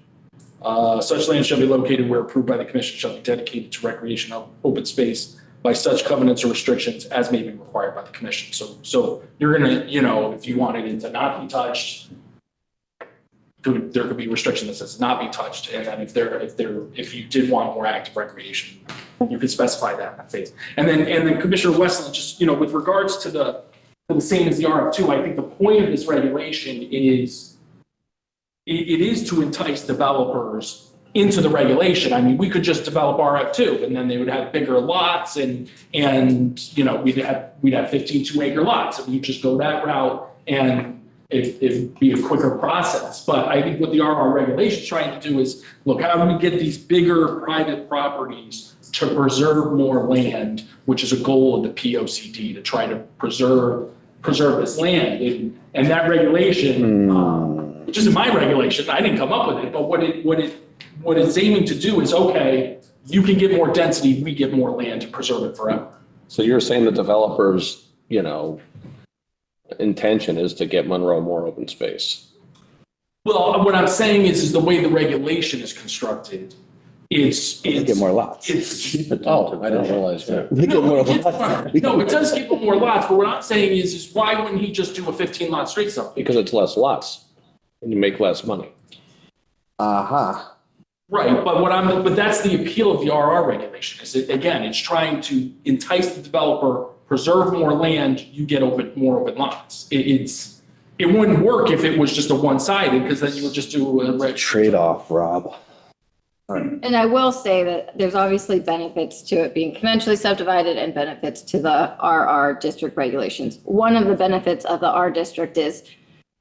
Such land shall be located where approved by the commission shall be dedicated to recreation of open space by such covenants or restrictions as may be required by the commission. So you're gonna, if you wanted it to not be touched, there could be restriction that says not be touched. And then if you did want more active recreation, you could specify that in that phase. And then Commissioner Westland, just, with regards to the same as the RF2, I think the point of this regulation is it is to entice developers into the regulation. I mean, we could just develop RF2 and then they would have bigger lots and we'd have 15 2-acre lots and we just go that route and it'd be a quicker process. But I think what the RR regulation is trying to do is, look, how do we get these bigger private properties to preserve more land, which is a goal of the POCD, to try to preserve this land. And that regulation, which isn't my regulation, I didn't come up with it, but what it's aiming to do is, okay, you can get more density, we get more land to preserve it forever. So you're saying the developer's, intention is to get Monroe more open space? Well, what I'm saying is the way the regulation is constructed, it's Get more lots. I didn't realize that. They get more lots. No, it does give them more lots, but what I'm saying is why wouldn't he just do a 15-lot street subdivision? Because it's less lots and you make less money. Right, but that's the appeal of the RR regulation, is it's trying to entice the developer, preserve more land, you get more open lots. It wouldn't work if it was just a one-sided, because then you would just do a Trade-off, Rob. And I will say that there's obviously benefits to it being conventionally subdivided and benefits to the RR district regulations. One of the benefits of the R district is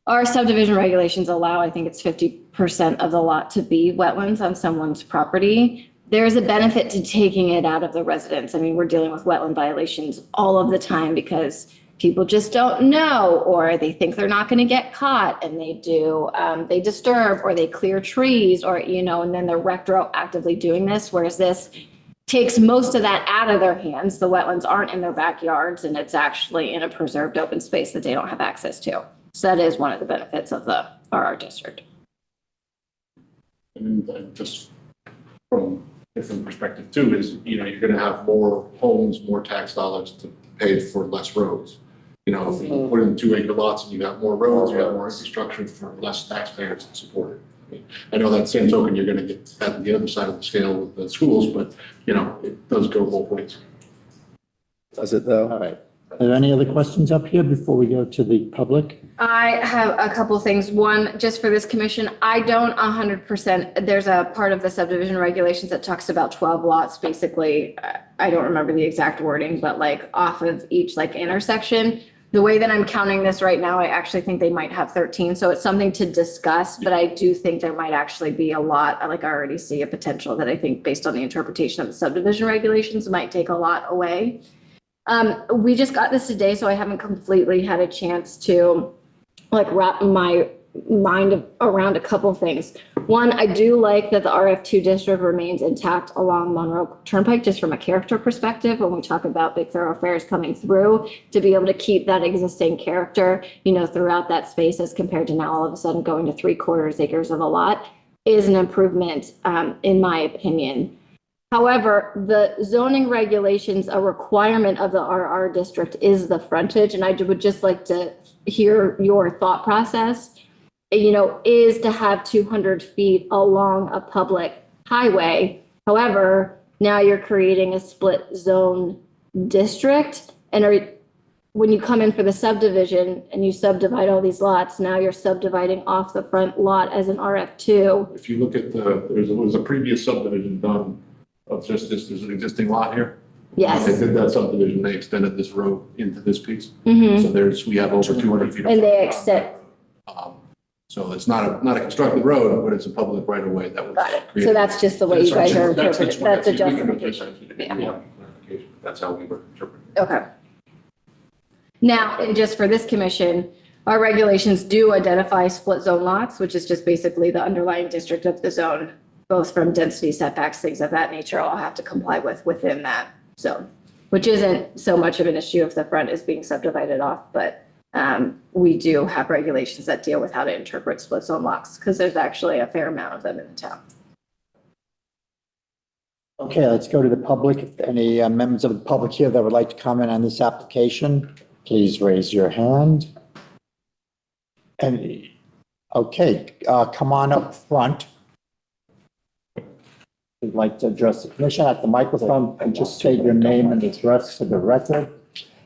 our subdivision regulations allow, I think it's 50% of the lot to be wetlands on someone's property. There's a benefit to taking it out of the residence. I mean, we're dealing with wetland violations all of the time because people just don't know, or they think they're not going to get caught and they do, they disturb or they clear trees or, and then they're retroactively doing this. Whereas this takes most of that out of their hands. The wetlands aren't in their backyards and it's actually in a preserved open space that they don't have access to. So that is one of the benefits of the RR district. And just from a different perspective too, is, you're going to have more homes, more tax dollars to pay for less roads. If you put in 2-acre lots and you got more roads, you got more infrastructure for less taxpayers to support it. I mean, I know that same token, you're going to get at the other side of the scale with the schools, but it does go both ways. Does it though? All right. Are there any other questions up here before we go to the public? I have a couple things. One, just for this commission, I don't 100%, there's a part of the subdivision regulations that talks about 12 lots, basically. I don't remember the exact wording, but like off of each intersection. The way that I'm counting this right now, I actually think they might have 13. So it's something to discuss, but I do think there might actually be a lot. I already see a potential that I think based on the interpretation of the subdivision regulations might take a lot away. We just got this today, so I haven't completely had a chance to wrap my mind around a couple things. One, I do like that the RF2 district remains intact along Monroe Turnpike, just from a character perspective, when we talk about big thoroughfares coming through, to be able to keep that existing character, throughout that space as compared to now all of a sudden going to 3/4 acres of a lot is an improvement, in my opinion. However, the zoning regulations, a requirement of the RR district is the frontage, and I would just like to hear your thought process, is to have 200 feet along a public highway. However, now you're creating a split zone district, and when you come in for the subdivision and you subdivide all these lots, now you're subdividing off the front lot as an RF2. If you look at there was a previous subdivision done of just this, there's an existing lot here. Yes. They did that subdivision, they extended this road into this piece. Mhm. So we have over 200 feet. And they extend. So it's not a constructed road, but it's a public right of way that was Got it. created. So that's just the way you guys are That's interpreting. That's a justification. Yeah. That's how we were interpreting. Okay. Now, and just for this commission, our regulations do identify split zone lots, which is just basically the underlying district of the zone, both from density setbacks, things of that nature, all have to comply within that zone, which isn't so much of an issue if the front is being subdivided off, but we do have regulations that deal with how to interpret split zone lots, because there's actually a fair amount of them in the town. Okay, let's go to the public. If any members of the public here that would like to comment on this application, please raise your hand. And, okay, come on up front. If you'd like to address the commission at the microphone, and just state your name and address for the record.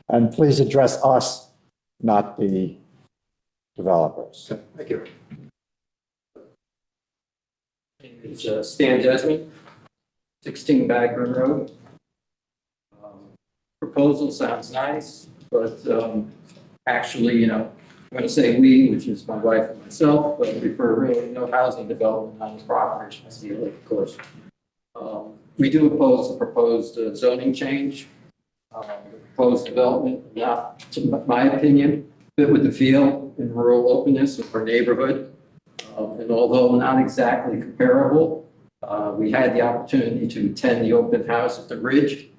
And please address us, not the developers. Thank you. It's Stan Desmond, 16 Bagburn Road. Proposal sounds nice, but actually, I'm going to say we, which is my wife and myself, but we prefer really no housing development on this property, ideally, of course. We do oppose the proposed zoning change. The proposed development, not, to my opinion, fit with the feel and rural openness of our neighborhood. And although not exactly comparable, we had the opportunity to attend the open house at the Ridge,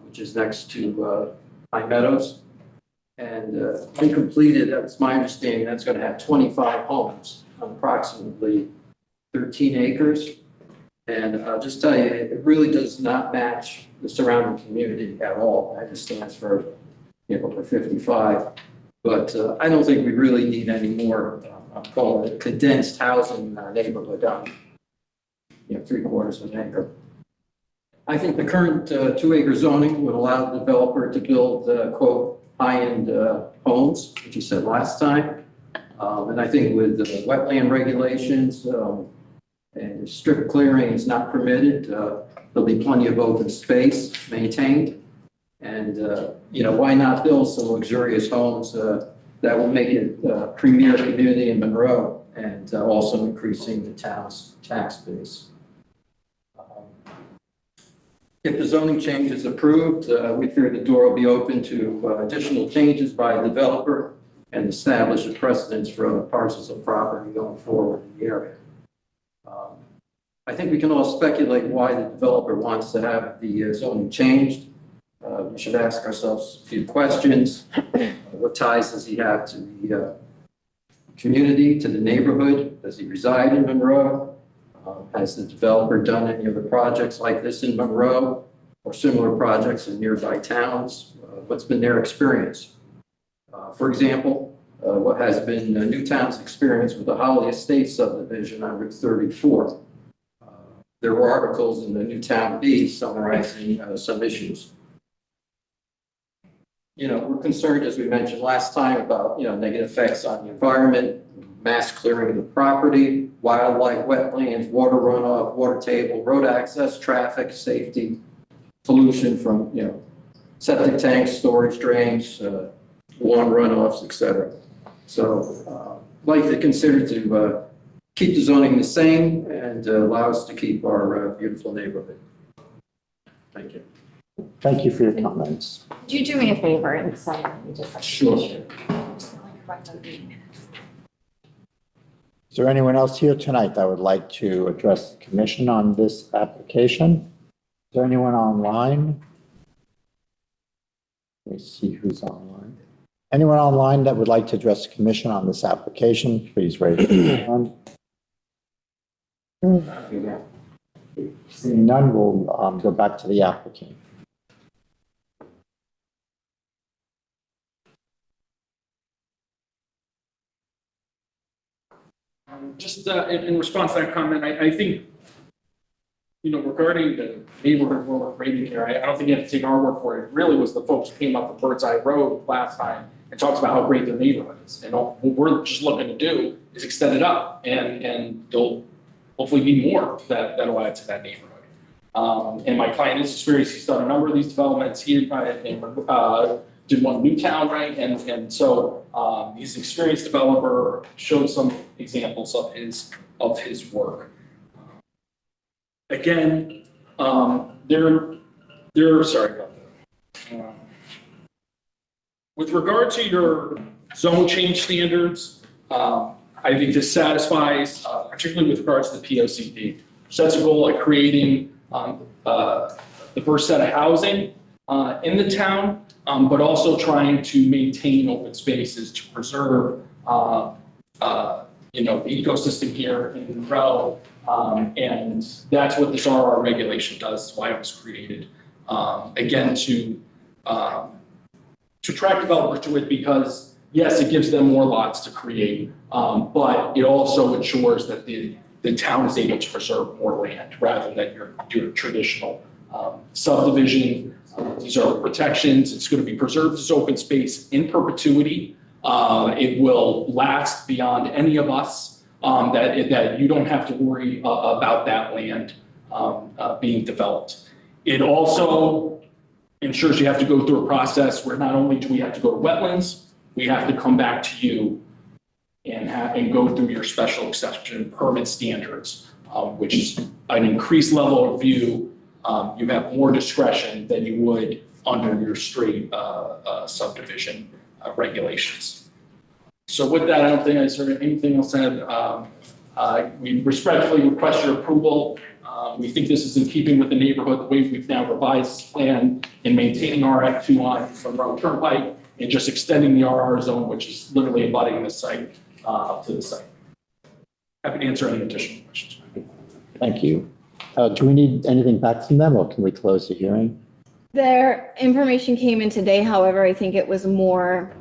which is next to Pine Meadows. And when completed, that's my understanding, that's going to have 25 homes on approximately 13 acres. And I'll just tell you, it really does not match the surrounding community at all. That just stands for, for 55. But I don't think we really need any more, I'll call it condensed housing in our neighborhood on, 3/4 of an acre. I think the current 2-acre zoning would allow the developer to build, quote, high-end homes, which he said last time. And I think with the wetland regulations, and strip clearing is not permitted, there'll be plenty of open space maintained. And, why not build some luxurious homes that will make it a premier community in Monroe and also increasing the town's tax base. If the zoning change is approved, we fear the door will be open to additional changes by the developer and establish a precedence for other parcels of property going forward in the area. I think we can all speculate why the developer wants to have the zoning changed. We should ask ourselves a few questions. What ties does he have to the community, to the neighborhood? Does he reside in Monroe? Has the developer done any other projects like this in Monroe or similar projects in nearby towns? What's been their experience? For example, what has been Newtown's experience with the Holly Estates subdivision on Route 34? There were articles in the Newtown Bee summarizing some issues. We're concerned, as we mentioned last time, about, negative effects on the environment, mass clearing of the property, wildlife, wetlands, water runoff, water table, road access, traffic, safety, pollution from, septic tanks, storage drains, lawn runoffs, etc. So I'd like to consider to keep the zoning the same and allow us to keep our beautiful neighborhood. Thank you. Thank you for your comments. Could you do me a favor and sign? Sure. Is there anyone else here tonight that would like to address the commission on this application? Is there anyone online? Let me see who's online. Anyone online that would like to address the commission on this application, please raise your hand. Seeing none, we'll go back to the applicant. Just in response to that comment, I think, regarding the neighborhood where we're creating here, I don't think you have to take our word for it. It really was the folks who came up with Bird's Eye Road last time and talks about how great their neighborhood is. And what we're just looking to do is extend it up, and there'll hopefully be more that'll add to that neighborhood. And my client is experienced. He's done a number of these developments. He did one in Newtown, right? And so he's an experienced developer, showed some examples of his work. Again, they're sorry about that. With regard to your zone change standards, I think this satisfies, particularly with regards to the POCD, sets a goal at creating the first set of housing in the town, but also trying to maintain open spaces to preserve, the ecosystem here in Monroe. And that's what this RR regulation does, why it was created. Again, to attract developers to it because, yes, it gives them more lots to create, but it also ensures that the town is able to preserve more land rather than your traditional subdivision. These are protections. It's going to be preserved as open space in perpetuity. It will last beyond any of us, that you don't have to worry about that land being developed. It also ensures you have to go through a process where not only do we have to go to wetlands, we have to come back to you and go through your special exception permit standards, which is an increased level of review. You have more discretion than you would under your straight subdivision regulations. So with that, I don't think I heard anything else said. We respectfully request your approval. We think this is in keeping with the neighborhood, the way we've now revised this plan in maintaining our F2 on Monroe Turnpike and just extending the RR zone, which is literally abutting the site up to the site. Happy to answer any additional questions. Thank you. Do we need anything back from them or can we close the hearing? Their information came in today. However, I think it was more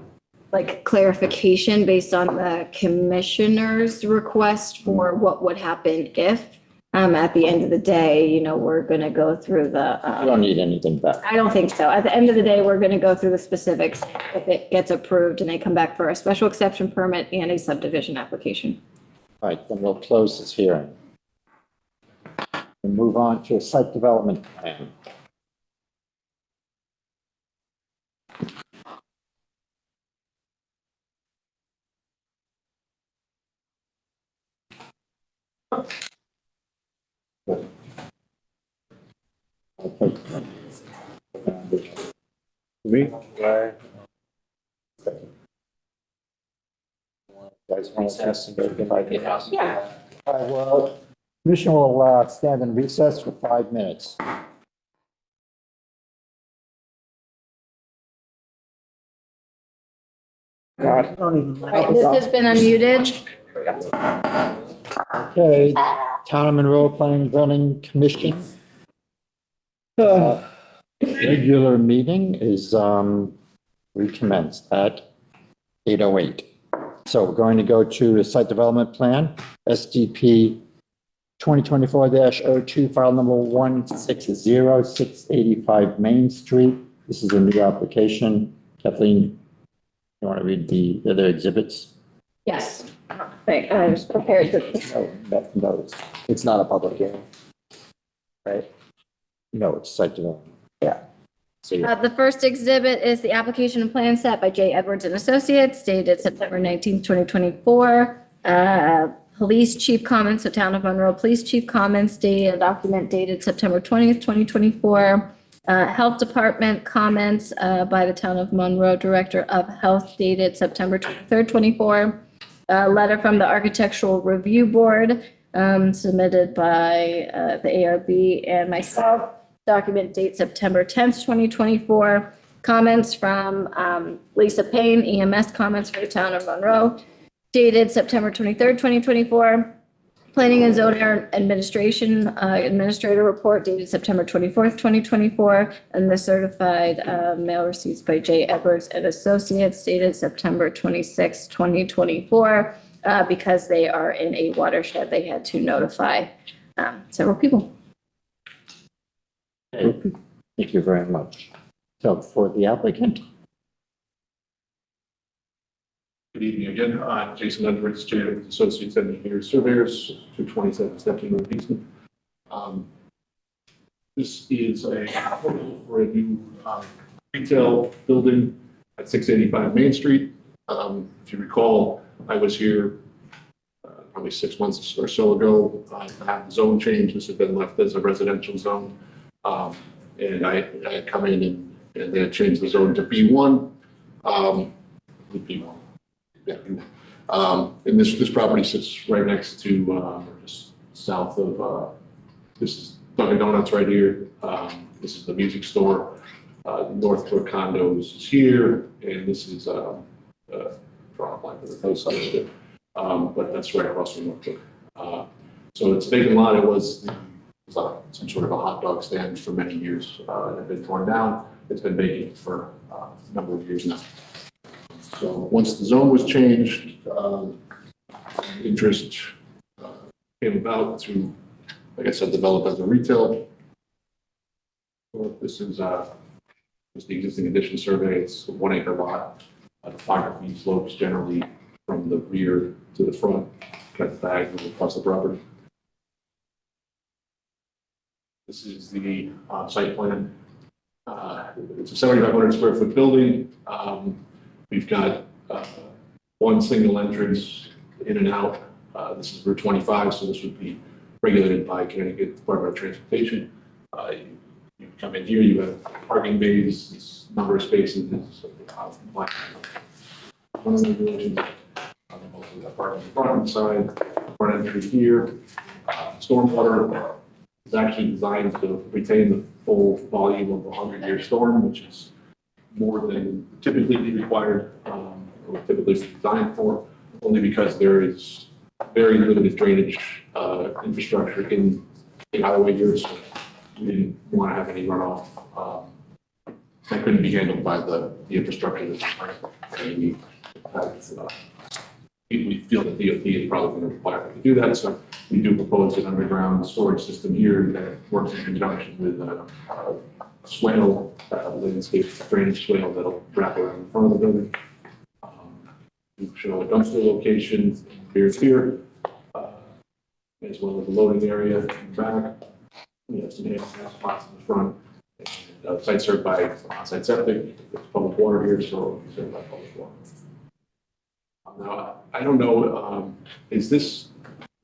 like clarification based on the commissioner's request for what would happen if, at the end of the day, we're going to go through the. We don't need anything back. I don't think so. At the end of the day, we're going to go through the specifics if it gets approved and they come back for a special exception permit and a subdivision application. All right, then we'll close this hearing. And move on to a site development plan. Me? Guys want to ask anything like that? Yeah. All right, well, commission will stand in recess for 5 minutes. I don't even like. Right, this has been unmuted. Okay, Town of Monroe Planning and Zoning Commission. Regular meeting is recommenced at 8:08. So we're going to go to the site development plan, SDP 2024-02, file number 160685 Main Street. This is a new application. Kathleen, you want to read the other exhibits? Yes. Right, I was prepared to. No, It's not a public hearing, right? no, it's site development. Yeah. So The first exhibit is the application and plan set by J. Edwards and Associates dated September 19th, 2024. Police chief comments, so Town of Monroe Police Chief comments dated, a document dated September 20th, 2024. Health Department comments by the Town of Monroe Director of Health dated September 23rd, 24. a letter from the Architectural Review Board submitted by the ARB and myself. Document date September 10th, 2024. Comments from Lisa Payne, EMS comments for the town of Monroe, dated September 23rd, 2024. Planning and zoning administration administrator report dated September 24th, 2024, and the certified mail receipts by J. Edwards and Associates dated September 26th, 2024. Because they are in a watershed, they had to notify several people. Okay, thank you very much. So for the applicant, Good evening again. I'm Jason Edwards, J. Edwards Associates Engineers Surveyors, 227 Stepping Road, Eastman. This is a proposal for a new retail building at 685 Main Street. If you recall, I was here probably 6 months or so ago. I had the zone change. This had been left as a residential zone. And I had come in and they had changed the zone to B1. B1. Yeah. And this property sits right next to, just south of, this is Dunkin' Donuts right here. This is the music store. Northbrook Condos is here, and this is, drawing a blank for the post side of it. But that's right across from Northbrook. So it's a vacant lot. It was some sort of a hot dog stand for many years. It had been torn down. It's been vacant for a number of years now. So once the zone was changed, interest came about to, like I said, develop as a retail. So this is just the existing addition survey. It's a 1 acre lot. The topography slopes generally from the rear to the front, cut the diagonal across the property. This is the site plan. It's a 7,500 square foot building. We've got one single entrance in and out. This is Route 25, so this would be regulated by Connecticut Department of Transportation. You come in here, you have parking bays, this number of spaces is one of the regulations. Mostly got parking in the front and side, front entry here. Stormwater is actually designed to retain the full volume of a 100-year storm, which is more than typically required, or typically designed for, only because there is very limited drainage infrastructure in the highway here. So we didn't want to have any runoff that couldn't be handled by the infrastructure that's we feel that DOT is probably going to require to do that. So we do propose an underground storage system here that works in conjunction with a swale, landscape drainage swale that'll wrap around the front of the building. We show a dumpster location here, as well as a loading area in the back. We have some spots in the front. Site served by on-site septic. There's public water here, so it's served by public water. Now, I don't know, is this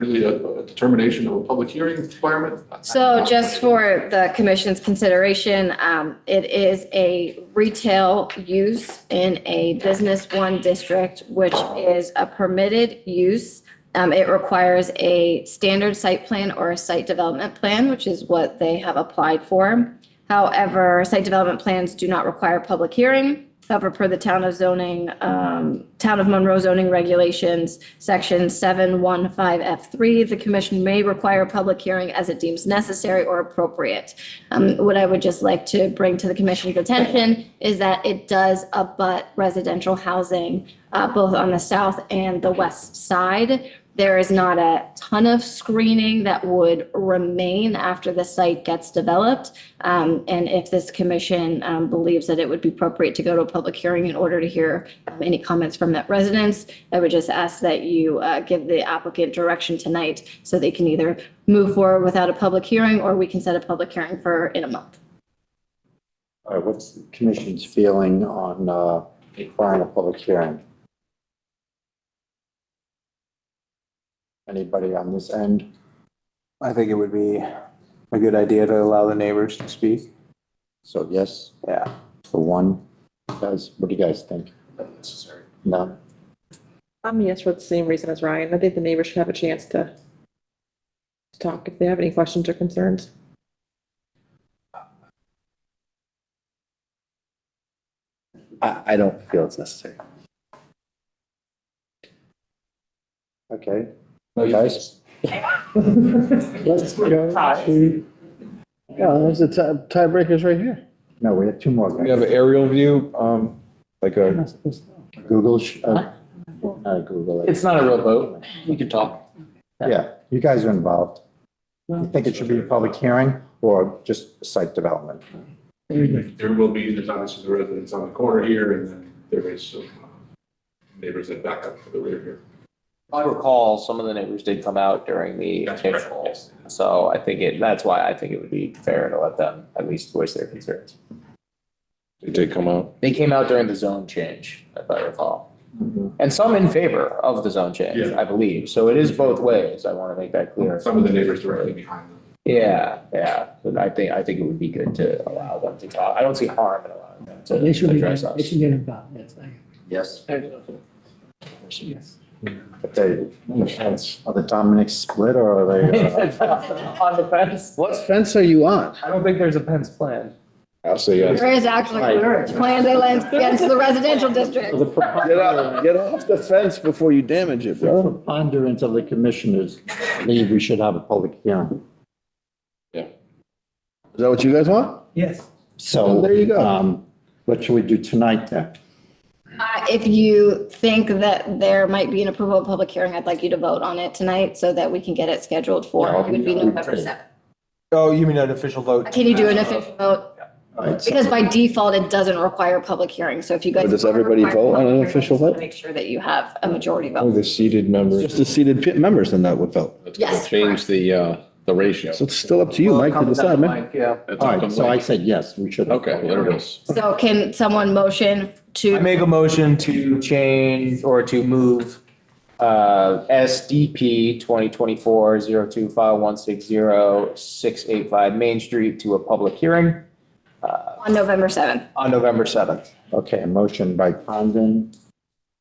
really a determination of a public hearing requirement? So just for the commission's consideration, it is a retail use in a business one district, which is a permitted use. It requires a standard site plan or a site development plan, which is what they have applied for. However, site development plans do not require public hearing. However, per the Town of Monroe zoning regulations, section 715F3, the commission may require a public hearing as it deems necessary or appropriate. What I would just like to bring to the commission's attention is that it does abut residential housing, both on the south and the west side. There is not a ton of screening that would remain after the site gets developed. And if this commission believes that it would be appropriate to go to a public hearing in order to hear any comments from that residents, I would just ask that you give the applicant direction tonight so they can either move forward without a public hearing or we can set a public hearing for in a month. all right, what's the commission's feeling on requiring a public hearing? Anybody on this end? I think it would be a good idea to allow the neighbors to speak. So yes, Yeah. for one. Guys, what do you guys think? Necessary. No? I'm yes for the same reason as Ryan. I think the neighbors should have a chance to talk if they have any questions or concerns. I don't feel it's necessary. Okay. Guys. Let's go to, Yeah, there's the tiebreakers right here. no, we have two more. We have an aerial view, like a, Google, not Google. It's not a real vote. We can talk. Yeah, you guys are involved. You think it should be a public hearing or just site development? There will be, there's obviously the residents on the corner here, and then there is some neighbors that back up to the rear here. If I recall, some of the neighbors did come out during the That's correct, initial, yes. so I think that's why I think it would be fair to let them at least voice their concerns. they did come out. They came out during the zone change, if I recall. And some in favor of the zone change, Yeah. I believe. So it is both ways. I want to make that clear. Some of the neighbors directly behind them. Yeah, but I think it would be good to allow them to talk. I don't see harm in allowing them to They should address us. get involved, that's right. Yes. Yes. But they, are the Dominics split or are they? On the fence? What fence are you on? I don't think there's a fence plan. I'll say yes. There is actually planned against the residential district. The preponderance Get off the fence before you damage it, bro. of the commissioners believe we should have a public hearing. Is that what you guys want? Yes. So. There you go. What should we do tonight then? If you think that there might be an approval of public hearing, I'd like you to vote on it tonight so that we can get it scheduled for, it would be November 7th. Oh, you mean an official vote? Can you do an official vote? All right, so- Because by default, it doesn't require a public hearing, so if you guys. Does everybody vote on an official vote? Make sure that you have a majority Oh, vote. the seated members. Just the seated members then that would vote. Yes. Change the ratio. So it's still up to you, Mike, to decide, man. Yeah. That's All up to right, so I Mike. said yes, we should. Okay, there it is. So can someone motion I to, make a motion to change or to move SDP 2024-02 file 160-685 Main Street to a public hearing on November 7th? on November 7th. Okay, a motion by Condon,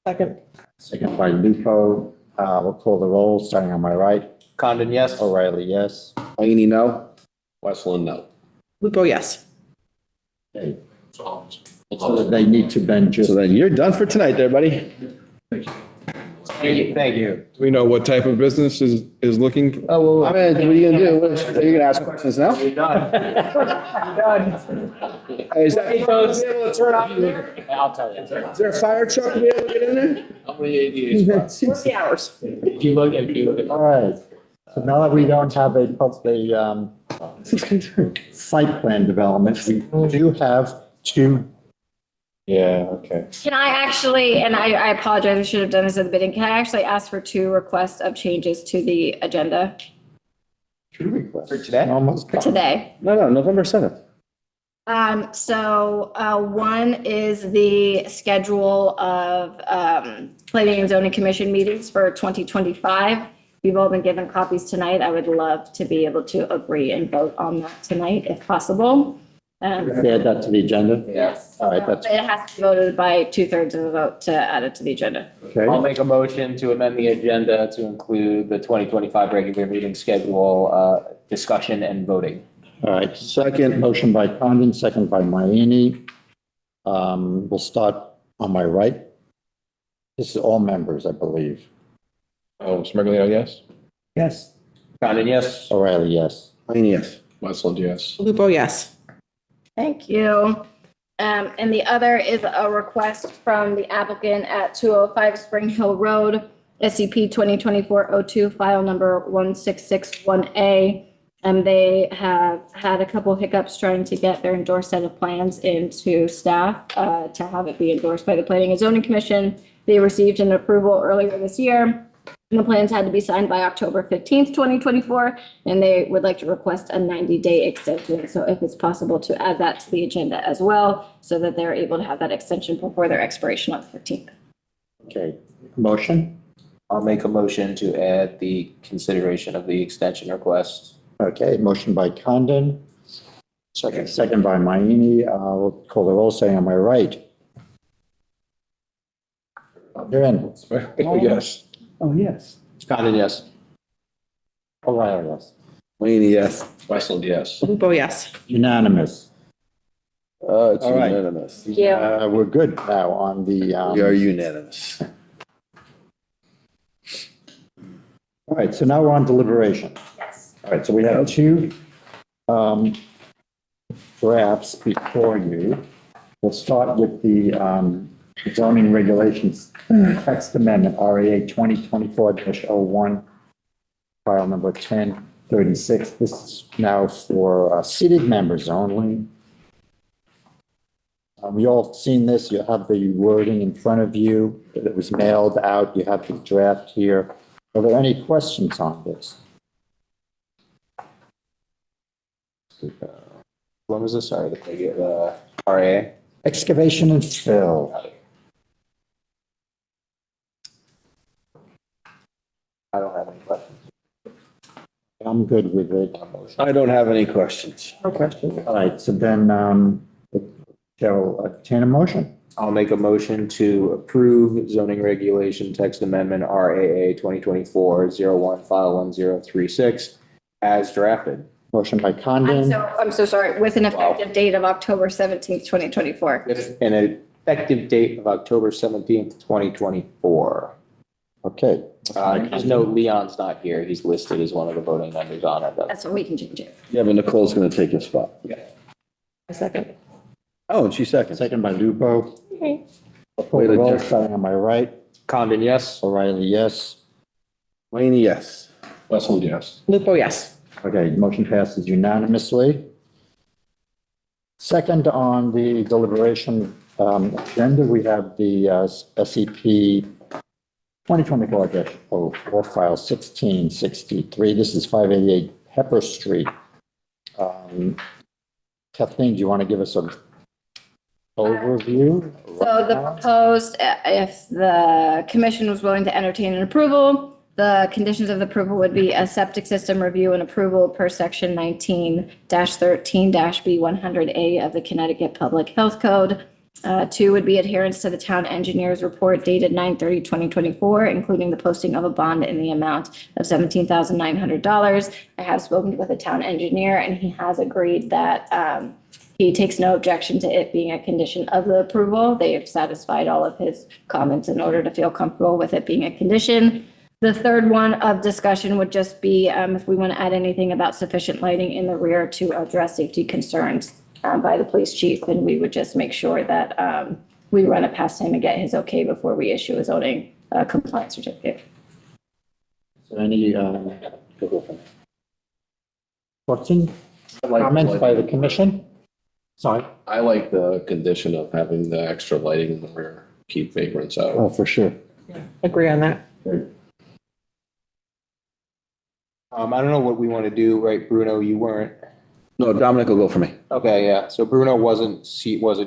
Second. second by Lupo. We'll call the roll, starting on my right. Condon, yes? O'Reilly, yes. Mayini, no? Westland, no. Lupo, yes. Okay, So so they need to then just. So then you're done for tonight there, buddy. Thank you. Do we know what type of business is looking? Oh, I mean, what are you gonna do? Are you gonna ask questions now? You're done. You're done. Hey, is that, Hey, folks, able to turn off here? I'll tell you. is there a fire truck to be able to get in there? How many ADA spots? 60 hours. If you look at. All right, so now that we don't have a site plan development, we do have two. Yeah, okay. Can I actually, and I apologize, I should have done this at the beginning, can I actually ask for 2 requests of changes to the agenda Two requests. For today? Almost. for today? No, November 7th. One is the schedule of planning and zoning commission meetings for 2025. You've all been given copies tonight. I would love to be able to agree and vote on that tonight if possible. Add that to the agenda? Yes. All right, that's, It has to be voted by 2/3 of the vote to add it to the agenda. okay. I'll make a motion to amend the agenda to include the 2025 regular meeting schedule, discussion and voting. All right, Second. motion by Condon, second by Mayini. We'll start on my right. This is all members, I believe. Oh, Smirglio, yes? Yes. Condon, yes? O'Reilly, yes. Mayini, yes. Westland, yes. Lupo, yes. Thank you. And the other is a request from the applicant at 205 Spring Hill Road, SCP 2024-02, file number 1661A. And they have had a couple hiccups trying to get their endorsed set of plans into staff to have it be endorsed by the Planning and Zoning Commission. They received an approval earlier this year. And the plans had to be signed by October 15th, 2024, and they would like to request a 90-day extension. So if it's possible to add that to the agenda as well, so that they're able to have that extension before their expiration on the 15th. Okay, motion? I'll make a motion to add the consideration of the extension request. Okay, motion by Condon. Second by Mayini. We'll call the roll, saying on my right. You're in. Yes. Oh, yes. Condon, yes. O'Reilly, yes. Wayne, yes. Westland, yes. Lupo, yes. Unanimous. It's All right. unanimous. Yeah. We're good now on the, We are unanimous. all right, so now we're on deliberation. Yes. All right, so we have two drafts before you. We'll start with the zoning regulations text amendment, RAA 2024-01, file number 1036. This is now for seated members only. You all seen this, you have the wording in front of you, it was mailed out, you have the draft here. Are there any questions on this? When was this? Sorry, the RA? Excavation and fill. I don't have any questions. I'm good with it. I don't have any questions. No questions. All right, so then, shall obtain a motion. I'll make a motion to approve zoning regulation text amendment RAA 2024-01, file 1036 as drafted. Motion by Condon. I'm so sorry, with an effective date of October 17th, 2024. With an effective date of October 17th, 2024. Okay. Just note Leon's not here. He's listed as one of the voting members on it. That's what we can change it. Yeah, but Nicole's going to take your spot. A second. Oh, and she's second. Second by Lupo. Okay. Call the roll, starting on my right. Condon, yes. O'Reilly, yes. Wayne, yes. Westland, yes. Lupo, yes. Okay, motion passes unanimously. Second on the deliberation agenda, we have the SCP 2024-04, file 1663. This is 588 Pepper Street. Kathleen, do you want to give us an overview? So the proposed, if the commission was willing to entertain an approval, the conditions of the approval would be a septic system review and approval per section 19-13-B100A of the Connecticut Public Health Code. Two would be adherence to the town engineer's report dated 9/30/2024, including the posting of a bond in the amount of $17,900. I have spoken with the town engineer and he has agreed that he takes no objection to it being a condition of the approval. They have satisfied all of his comments in order to feel comfortable with it being a condition. The third one of discussion would just be if we want to add anything about sufficient lighting in the rear to address safety concerns by the police chief, and we would just make sure that we run it past him and get his okay before we issue a zoning compliance certificate. Is there any questions, comments by the commission? Sorry. I like the condition of having the extra lighting in the rear, keep vagrants out. Oh, for sure. Agree on that. I don't know what we want to do, right, Bruno? You weren't. No, Dominic will go for me. Okay, yeah. So Bruno wasn't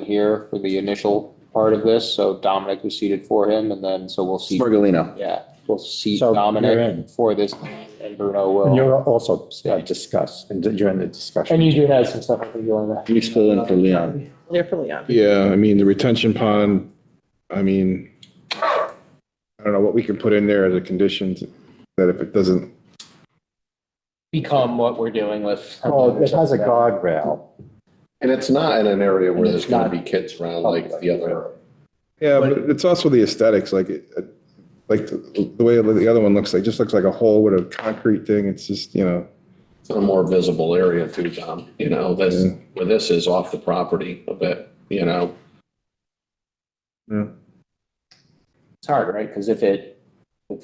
here for the initial part of this, so Dominic was seated for him, and then so we'll see. Smirgalino. Yeah, we'll seat So you're Dominic in. for this, and Bruno And will. you're also discuss, and you're in the discussion. And you do have some stuff I think you want to. You still in for Leon. Clear for Leon. Yeah, I mean, the retention pond, I mean, I don't know what we can put in there as a condition that if it doesn't, Become what we're doing with. Well, it has a guardrail. And it's not in an area where And there's it's gonna not- be kids around like the other. yeah, but it's also the aesthetics, like the way the other one looks, like just looks like a hole with a concrete thing. It's just, It's in a more visible area too, Tom, that's Yeah. where this is off the property a bit, yeah. It's hard, right? Because if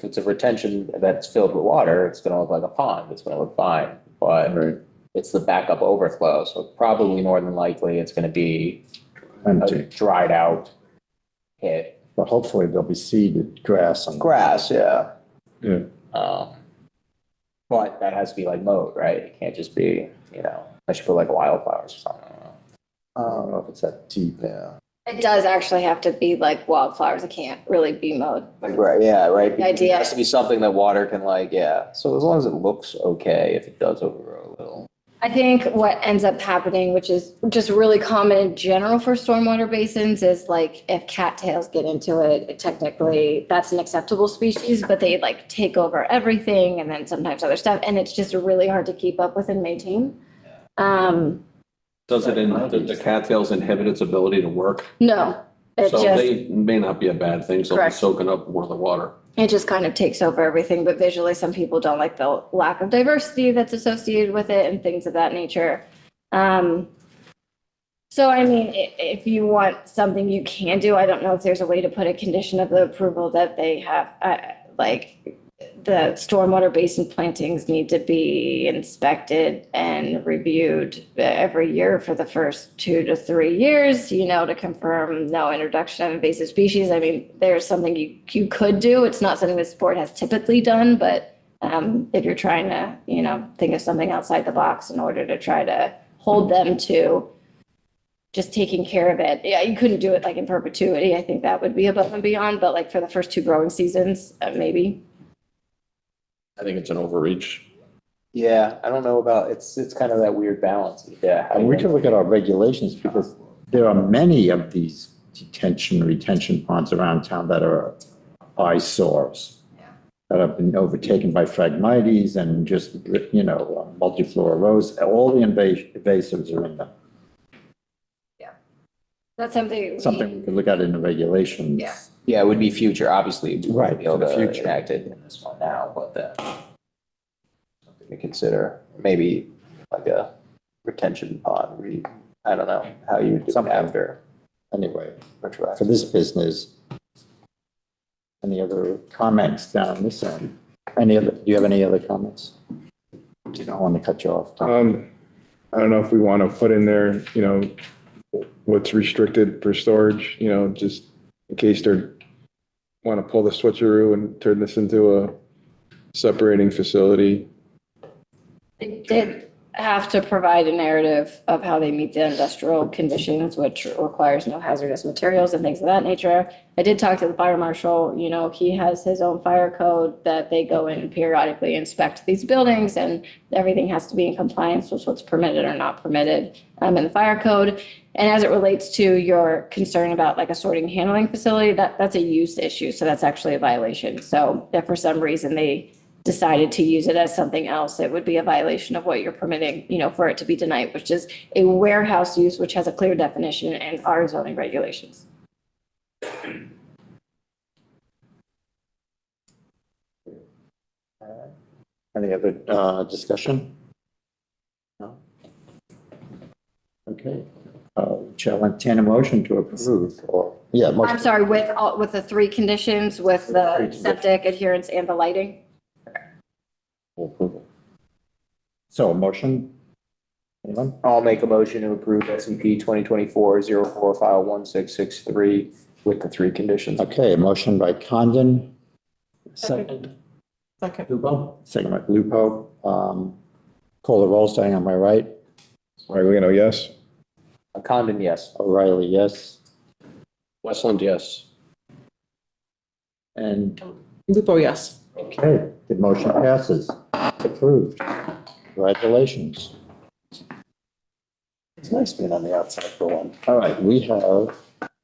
it's a retention that's filled with water, it's gonna look like a pond. It's gonna look fine, but Right. it's the backup overflow. So probably more than likely, it's gonna be a Empty, dried out pit. but hopefully there'll be seeded grass and. Grass, yeah. Yeah. But that has to be like mowed, right? It can't just be, I should put like wildflowers or something. I don't know. I don't know if it's that deep, yeah. It does actually have to be like wildflowers. It can't really be mowed. Right, yeah, right. The idea- It has to be something that water can yeah. So as long as it looks okay, if it does overgrow a little. I think what ends up happening, which is just really common in general for stormwater basins, is like if cattails get into it, technically that's an acceptable species, but they like take over everything and then sometimes other stuff, and it's just really hard to keep up with and maintain. Does the cattails inhibit its ability to work? No, it So just, they may not be a bad thing, so Correct. it's soaking up more of the water. it just kind of takes over everything, but visually, some people don't like the lack of diversity that's associated with it and things of that nature. So I mean, if you want something you can do, I don't know if there's a way to put a condition of the approval that they have, like the stormwater basin plantings need to be inspected and reviewed every year for the first 2 to 3 years, you know, to confirm no introduction of invasive species. I mean, there's something you could do. It's not something this board has typically done, but if you're trying to, you know, think of something outside the box in order to try to hold them to just taking care of it. Yeah, you couldn't do it like in perpetuity. I think that would be above and beyond, but like for the first 2 growing seasons, maybe. I think it's an overreach. Yeah, I don't know about, it's kind of that weird balance. Yeah. And we can look at our regulations because there are many of these retention ponds around town that are eyesores. That have been overtaken by Phragmites and just, you know, multiflora rose, all the invasives are in them. That's something. Something we could look at in the regulations. Yeah. Yeah, it would be future, obviously, we Right, wouldn't be able for the to future. enact it in this one now, but something to consider, maybe like a retention pond, I don't know how you would do it Something. after. Anyway, for Retroactive. this business, any other comments down this end? Do you have any other comments? You don't want to cut you off, Tom. I don't know if we want to put in there, you know, what's restricted for storage, you know, just in case they want to pull the switcheroo and turn this into a separating facility. They did have to provide a narrative of how they meet the industrial conditions, which requires no hazardous materials and things of that nature. I did talk to the fire marshal, you know, he has his own fire code that they go in and periodically inspect these buildings, and everything has to be in compliance with what's permitted or not permitted in the fire code. And as it relates to your concern about like a sorting and handling facility, that's a use issue. So that's actually a violation. So if for some reason they decided to use it as something else, it would be a violation of what you're permitting, you know, for it to be denied, which is a warehouse use, which has a clear definition in our zoning regulations. Any other discussion? No? Okay. Shall entertain a motion to approve or, yeah. I'm motion. sorry, with the 3 conditions, with the septic adherence and the lighting? Approval. So a motion? Anyone? I'll make a motion to approve SCP 2024-04 file 1663 with the 3 conditions. Okay, a motion by Condon. Second. Lupo. Second by Lupo. Call the roll, starting on my right. Iuliano, yes? Condon, yes. O'Reilly, yes. Westland, yes. And, Lupo, yes. okay, the motion passes. Approved. Congratulations. It's nice being on the outside for one. All right, we have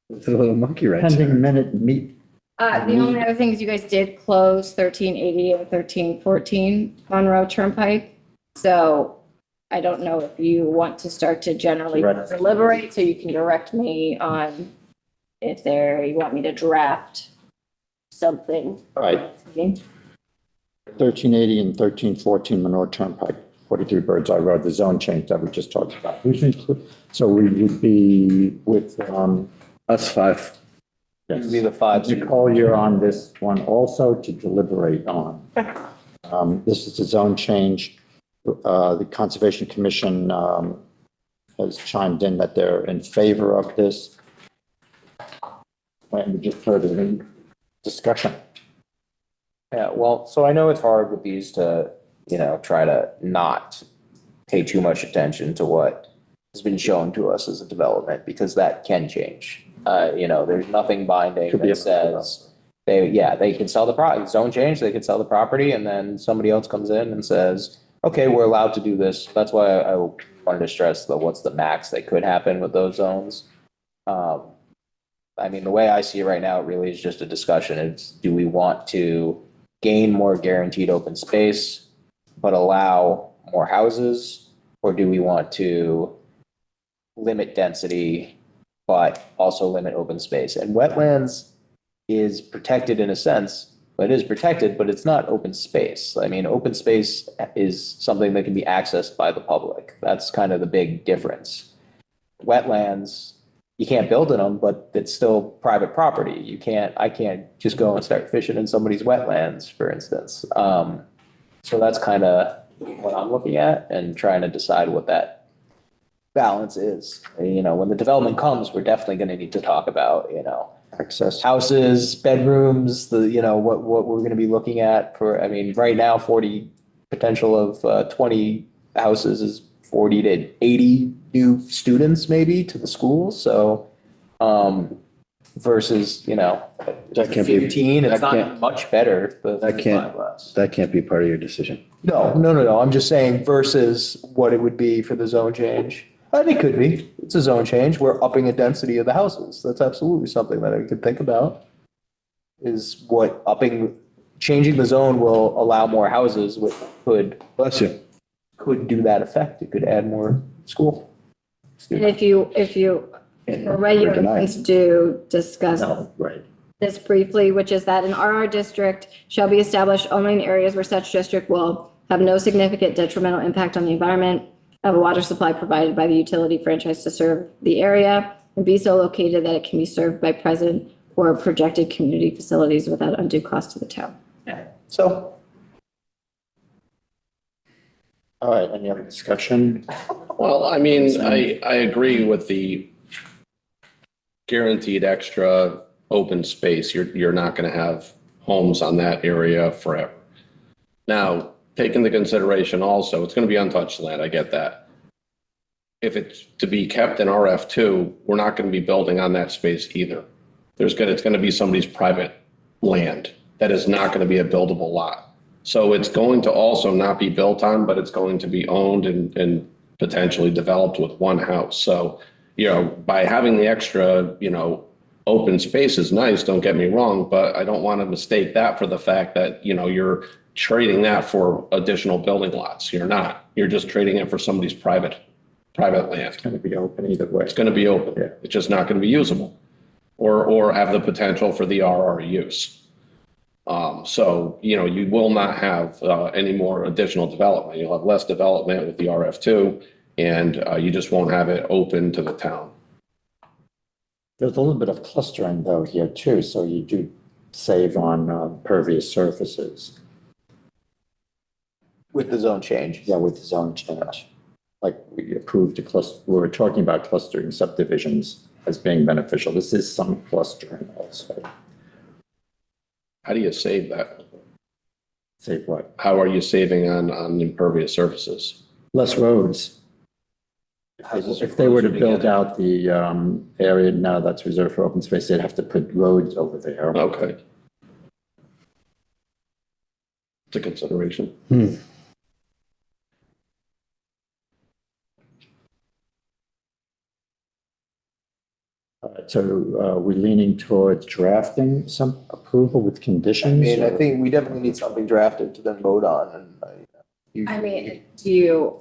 It's a little monkey wrench. pending minute meet. The only other things you guys did close 1380 and 1314 Monroe Turnpike. So I don't know if you want to start to generally Direct. deliberate, so you can direct me on if you want me to draft something. All right, 1380 and 1314 Monroe Turnpike, 43 Birdseye Road, the zone change that we just talked about. So we would be with, Us 5. It would be the 5. Nicole, you're on this one also to deliberate on. This is a zone change. The Conservation Commission has chimed in that they're in favor of this. And we just heard a discussion. Yeah, well, so I know it's hard with these to, you know, try to not pay too much attention to what has been shown to us as a development, because that can change. You know, there's nothing binding Could be that says they can sell the zone change, they could sell the property, and then somebody else comes in and says, okay, we're allowed to do this. That's why I wanted to stress what's the max that could happen with those zones. I mean, the way I see it right now, it really is just a discussion. It's, do we want to gain more guaranteed open space, but allow more houses? Or do we want to limit density, but also limit open space? And wetlands is protected in a sense, but it is protected, but it's not open space. I mean, open space is something that can be accessed by the public. That's kind of the big difference. Wetlands, you can't build in them, but it's still private property. I can't just go and start fishing in somebody's wetlands, for instance. So that's kind of what I'm looking at and trying to decide what that balance is. You know, when the development comes, we're definitely going to need to talk about, you know, Access. houses, bedrooms, what we're going to be looking at for, I mean, right now, 40 potential of 20 houses is 40 to 80 new students maybe to the school. So, versus, you know, That can't be- 15, it's that not can't- much better. That can't be part of your decision. No. I'm just saying versus what it would be for the zone change. And it could be. It's a zone change. We're upping a density of the houses. That's absolutely something that I could think about. Is what changing the zone will allow more houses, which Bless you. could do that effect. It could add more school. And if you, the regulations do discuss No, right. this briefly, which is that an RR district shall be established only in areas where such district will have no significant detrimental impact on the environment, have a water supply provided by the utility franchise to serve the area, and be so located that it can be served by present or projected community facilities without undue cost to the town. So, All right, any other discussion? Well, I mean, I agree with the guaranteed extra open space. You're not going to have homes on that area forever. Now, take into consideration also, it's going to be untouched land. I get that. If it's to be kept in RF2, we're not going to be building on that space either. It's going to be somebody's private land that is not going to be a buildable lot. So it's going to also not be built on, but it's going to be owned and potentially developed with one house. So, you know, by having the extra, you know, open space is nice, don't get me wrong, but I don't want to mistake that for the fact that, you know, you're trading that for additional building lots. You're not. You're just trading it for somebody's private land. It's going to be open either way. It's going to be open. Yeah. It's just not going to be usable or have the potential for the RR use. So, you know, you will not have any more additional development. You'll have less development with the RF2 and you just won't have it open to the town. There's a little bit of clustering though here too, so you do save on pervious surfaces. with the zone change. Yeah, with the zone change. Like we approved we were talking about clustering subdivisions as being beneficial. This is some clustering also. How do you save that? Save what? How are you saving on impervious surfaces? Less roads. If they were to build out the area now that's reserved for open space, they'd have to put roads over there. Okay. It's a consideration. So we're leaning towards drafting some approval with I conditions? mean, I or- think we definitely need something drafted to then vote on and. I mean, do you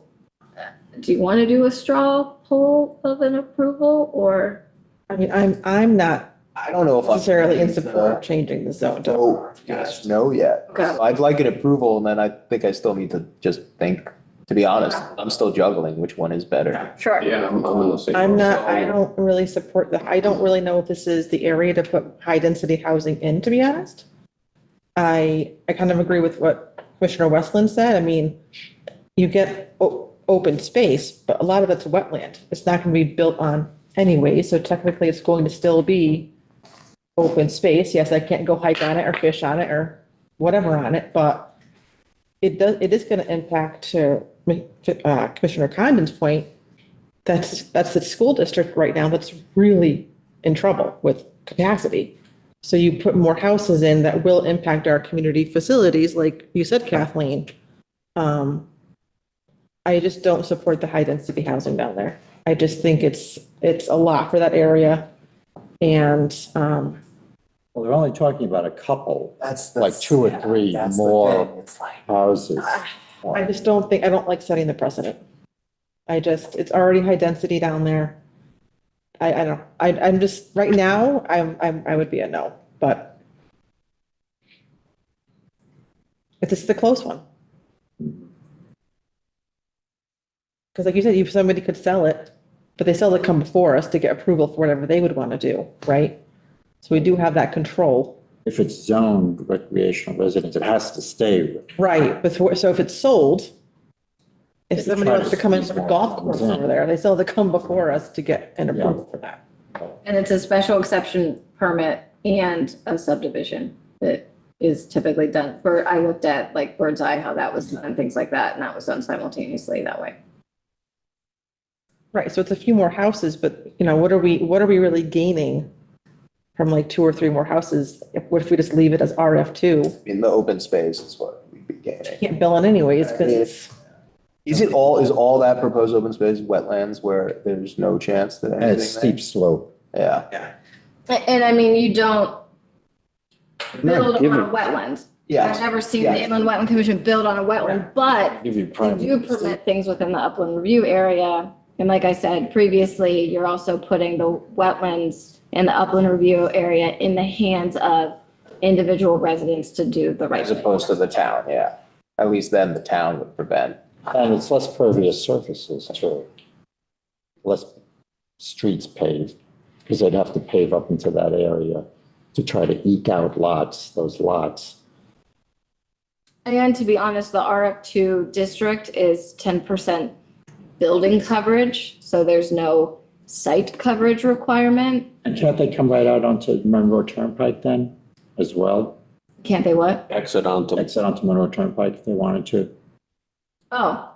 want to do a straw poll of an approval or? I mean, I'm not I don't know if I'm. necessarily in support of changing the zone to No, yes, no yet. Okay. So I'd like an approval and then I think I still need to just think, to be honest, I'm still juggling which one is better. Sure. Yeah, I'm in the same. I'm not, I don't really support I don't really know if this is the area to put high density housing in, to be honest. I kind of agree with what Commissioner Westland said. I mean, you get open space, but a lot of that's wetland. It's not going to be built on anyway, so technically it's going to still be open space. Yes, I can't go hike on it or fish on it or whatever on it, but it is going to impact to Commissioner Condon's point. That's the school district right now that's really in trouble with capacity. So you put more houses in that will impact our community facilities, like you said, Kathleen. I just don't support the high density housing down there. I just think it's a lot for that area. And, Well, they're only talking about a couple, That's like two or three more houses. I just don't think, I don't like setting the precedent. It's already high density down there. I don't, I'm just, right now, I would be a no, but it's the close one. Because like you said, if somebody could sell it, but they still have to come before us to get approval for whatever they would want to do, right? So we do have that control. If it's zoned recreational residence, it has to stay. Right, but so if it's sold, if somebody wants to come in for a golf course over there, they still have to come before us to get an approval for that. And it's a special exception permit and a subdivision that is typically done I looked at like Bird's Eye, how that was done and things like that, and that was done simultaneously that way. Right, so it's a few more houses, but what are we really gaining from like 2 or 3 more houses? What if we just leave it as RF2? I mean, the open space is what we'd be gaining. Can't bill it anyways, because Is all that proposed open space wetlands where there's no chance that And anything it's steep slope. Yeah. And I mean, you don't build on giving- a wetland. Yeah. I've never seen the Inland Wetland Commission build on a wetland, but Give you they prime. do permit things within the upland review area. And like I said previously, you're also putting the wetlands and the upland review area in the hands of individual residents to do the right As thing. opposed to the town, yeah. At least then the town would prevent. And it's less pervious surfaces too. Less streets paved, because they'd have to pave up into that area to try to eke out those lots. And to be honest, the RF2 district is 10% building coverage, so there's no site coverage requirement. And can't they come right out onto Monroe Turnpike then as well? Can't they what? Exit onto. Exit onto Monroe Turnpike if they wanted to? Oh,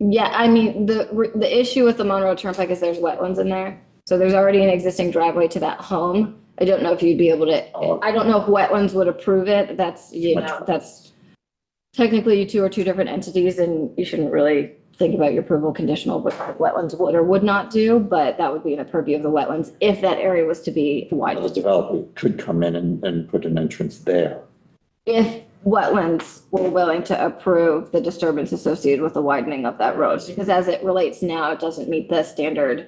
yeah, I mean, the issue with the Monroe Turnpike is there's wetlands in there. So there's already an existing driveway to that home. I don't know if you'd be able to, I don't know if wetlands would approve it. That's technically you two are two different entities and you shouldn't really think about your approval conditional, what wetlands would or would not do, but that would be in the purview of the wetlands if that area was to be The widened. developer could come in and put an entrance there. If wetlands were willing to approve the disturbance associated with the widening of that road, because as it relates now, it doesn't meet the standard,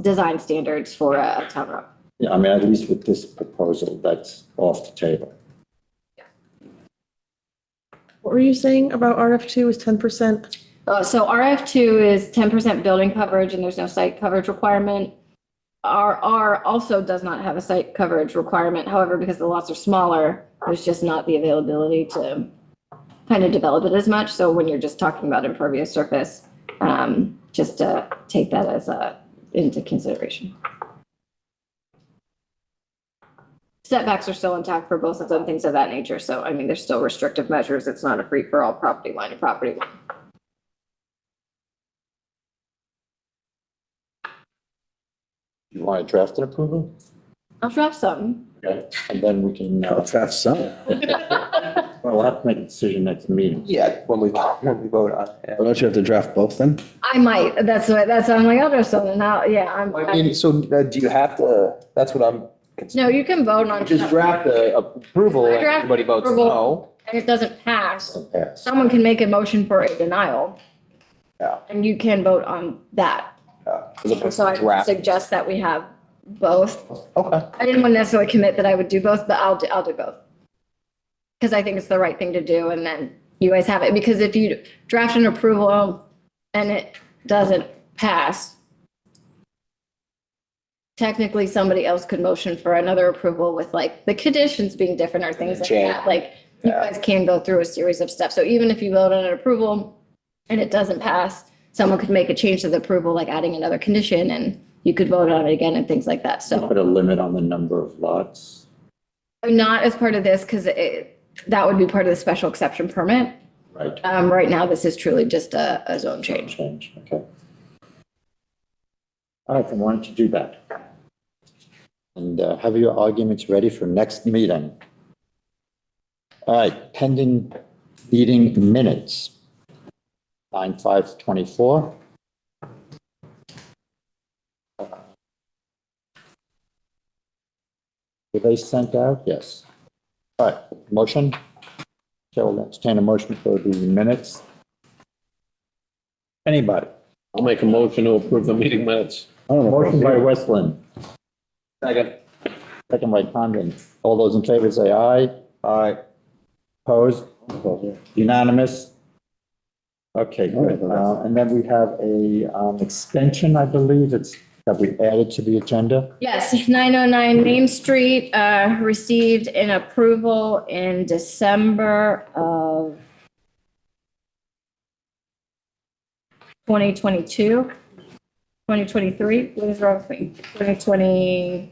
design standards for a town road. Yeah, I mean, at least with this proposal, that's off the table. what were you saying about RF2 is 10%? So RF2 is 10% building coverage and there's no site coverage requirement. RR also does not have a site coverage requirement. However, because the lots are smaller, there's just not the availability to kind of develop it as much. So when you're just talking about impervious surface, just to take that as into consideration. Setbacks are still intact for both of them, things of that nature. So, I mean, there's still restrictive measures. It's not a free-for-all property line to property line. You want to draft an approval? I'll draft something. Okay, and then we can, Let's have some. well, we'll have to make a decision next meeting. Yeah, when we vote on it. Well, don't you have to draft both then? I might, that's what I'm like, I'll draft something now. Yeah, I mean, so do you have to, that's what I'm. no, you can vote on. Just draft the approval I and draft everybody votes approval. no. And it doesn't pass. Yes. Someone can make a motion for a denial. Yeah. And you can vote on that. As opposed So to I would draft. suggest that we have both. Okay. I didn't want to necessarily commit that I would do both, but I'll do both. Because I think it's the right thing to do, and then you guys have it. Because if you draft an approval and it doesn't pass, technically somebody else could motion for another approval with like the conditions being different or things like Change. that. Like you guys can go through a series of steps. So even if you vote on an approval and it doesn't pass, someone could make a change to the approval, like adding another condition, and you could vote on it again and things like that. So Put a limit on the number of lots. not as part of this, because that would be part of the special exception permit. Right. Right now, this is truly just a zone change. Change, okay. All right, then why don't you do that? And have your arguments ready for next meeting. All right, pending meeting minutes. 9/5/24. Were they sent out? Yes. All right, motion? Chair will entertain a motion for the minutes. Anybody? I'll make a motion to approve the meeting minutes. Motion by Westland, Second. second by Condon. All those in favor say aye. Aye. Opposed? Unanimous? Okay, good. And then we have a extension, I believe, that we added to the agenda. Yes, 909 Main Street received an approval in December of 2022, 2023. What is wrong with me? 2020.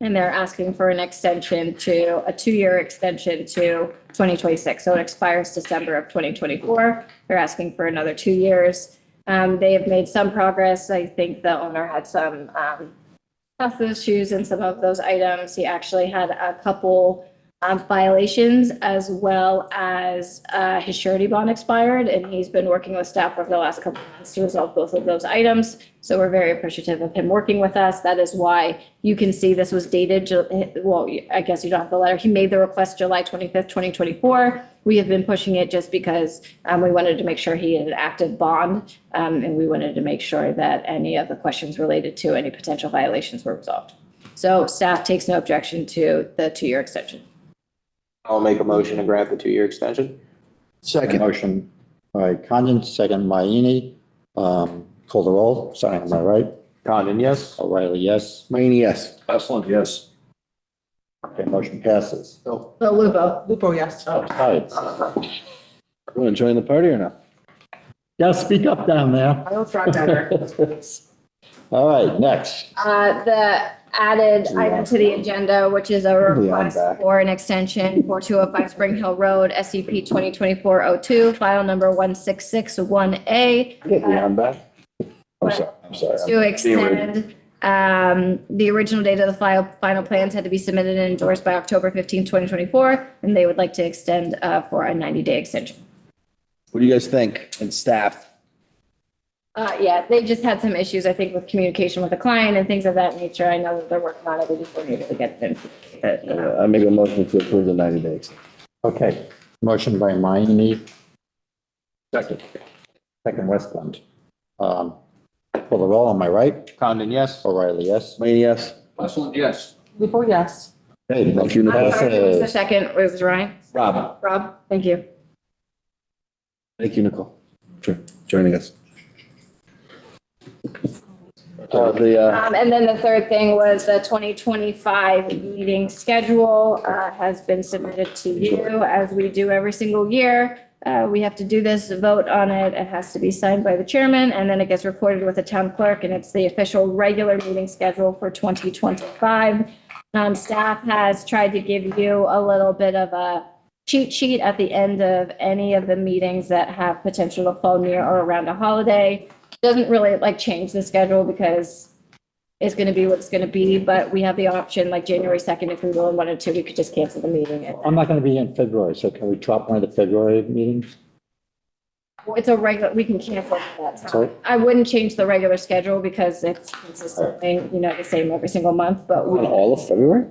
And they're asking for an extension to a 2-year extension to 2026. So it expires December of 2024. They're asking for another 2 years. They have made some progress. I think the owner had some health issues in some of those items. He actually had a couple violations, as well as his surety bond expired, and he's been working with staff over the last couple of months to resolve both of those items. So we're very appreciative of him working with us. That is why you can see this was dated, well, I guess you don't have the letter. He made the request July 25th, 2024. We have been pushing it just because we wanted to make sure he had an active bond, and we wanted to make sure that any of the questions related to any potential violations were resolved. So staff takes no objection to the 2-year extension. I'll make a motion to grant the 2-year extension. Second. Motion by Condon, second by Iny. Call the roll. Sorry, am I right? Condon, yes. O'Reilly, yes. Mayne, yes. Westland, yes. Okay, motion passes. So Lupo. Lupo, yes. Oh, sorry. Everyone enjoying the party or not? Gotta speak up down there. I will try better. All right, next. The added item to the agenda, which is a request back. for an extension for 205 Spring Hill Road, SCP 2024-02, file number 1661A. Get Leon back. I'm sorry. To extend, the original date of the final plans had to be submitted and endorsed by October 15, 2024, and they would like to extend for a 90-day extension. What do you guys think? And staff? Yeah, they just had some issues, I think, with communication with the client and things of that nature. I know that they're working on it. We just weren't able to get them. I make a motion to approve the 90 days. Okay, motion by Mayne, Second. second Westland. Call the roll, am I right? Condon, yes. O'Reilly, yes. Mayne, yes. Westland, yes. Lupo, yes. Okay, Thank you, motion Nicole. I'm sorry, who was the passes. second? It was Ryan? Rob. Rob, thank you. Thank you, Nicole, for joining us. And then the third thing was the 2025 meeting schedule has been submitted to you, as we do every single year. We have to do this, vote on it. It has to be signed by the chairman, and then it gets recorded with the town clerk, and it's the official regular meeting schedule for 2025. Staff has tried to give you a little bit of a cheat sheet at the end of any of the meetings that have potential to fall near or around a holiday. Doesn't really change the schedule because it's going to be what it's going to be, but we have the option, like January 2nd, if we really wanted to, we could just cancel the meeting. I'm not going to be in February, so can we drop one of the February meetings? It's a regular, we can cancel at that time. Sorry? I wouldn't change the regular schedule because it's consistently, the same every single month, but On all of February?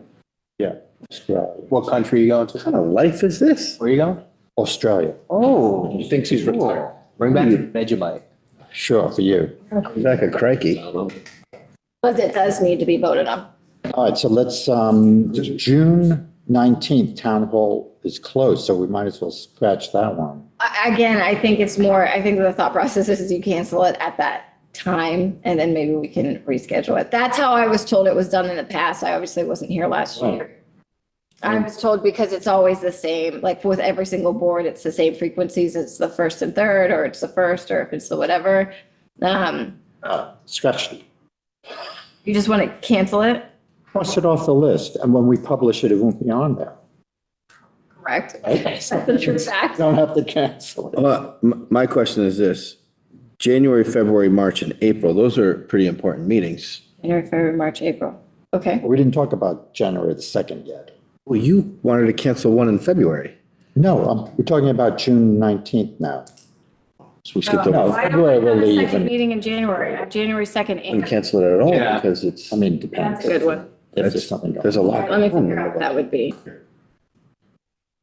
Yeah, Australia. What country are you going to? What kind of life is this? Where are you going? Australia, Oh, He thinks he's retired. Bring back Vegemite. sure, for you. like a crikey. but it does need to be voted on. All right, so let's, June 19th, town hall is closed, so we might as well scratch that one. Again, I think it's more, I think the thought process is you cancel it at that time and then maybe we can reschedule it. That's how I was told it was done in the past. I obviously wasn't here last year. I was told because it's always the same, like with every single board, it's the same frequencies. It's the first and third, or it's the first, or if it's the whatever. Scratch it. You just want to cancel it, Cross it off the list, and when we publish it, it won't be on there. correct? That's the true fact. Don't have to cancel it. My question is this, January, February, March, and April, those are pretty important meetings. January, February, March, April. Okay. We didn't talk about January the 2nd yet. Well, you wanted to cancel one in February. No, we're talking about June 19th now. So we skipped No, over. I February don't have will a leave second and, meeting in January. I have January 2nd. Wouldn't cancel it at all Yeah. because it's, I mean, depends. That's a good one. If there's something going there's a on. lot. Let me figure out what that would be.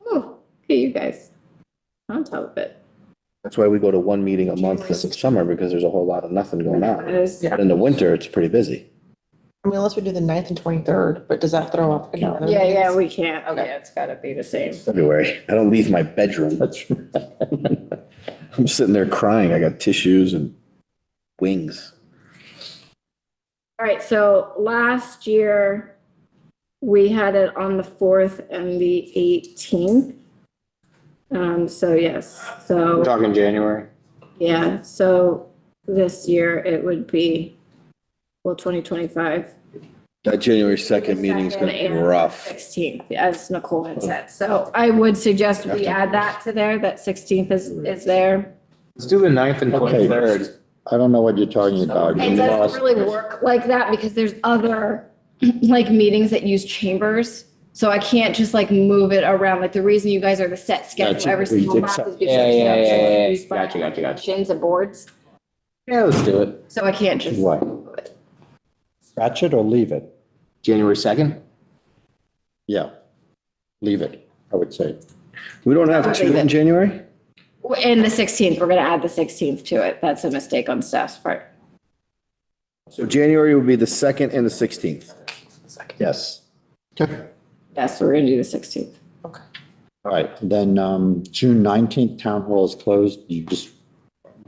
Oh, okay, you guys. On top of it. That's why we go to one meeting a month in the summer because there's a whole lot of nothing going It on. is. But in the winter, it's pretty busy. I mean, unless we do the 9th and 23rd, but does that throw off? any other Yeah, meetings? we can't. Okay. Yeah, it's gotta be the same. February. I don't leave my bedroom. That's, I'm sitting there crying. I got tissues and wings. All right, so last year, we had it on the 4th and the 18th. So yes, We're so, talking January. yeah, so this year it would be, well, 2025. That January 2nd meeting is going to be and rough. 16th, as Nicole had said. So I would suggest we add that to there, that 16th is there. Let's do the 9th and Okay. 23rd. I don't know what you're talking about. It You doesn't lost- really work like that because there's other like meetings that use chambers. So I can't just like move it around. Like the reason you guys are the set schedule Gotcha. every We single did month set- is because Yeah, yeah, it's yeah. used by Gotcha. commissions and boards. Yeah, let's do it. So I can't just. What? move it. Scratch it or leave it? January 2nd? Yeah, leave it, I would say. We don't have two in January? And the 16th, we're going to add the 16th to it. That's a mistake on staff's part. So January would be the 2nd and the 16th. Yes. Yes, we're going to do the 16th. All right, then June 19th, town hall is closed. You just,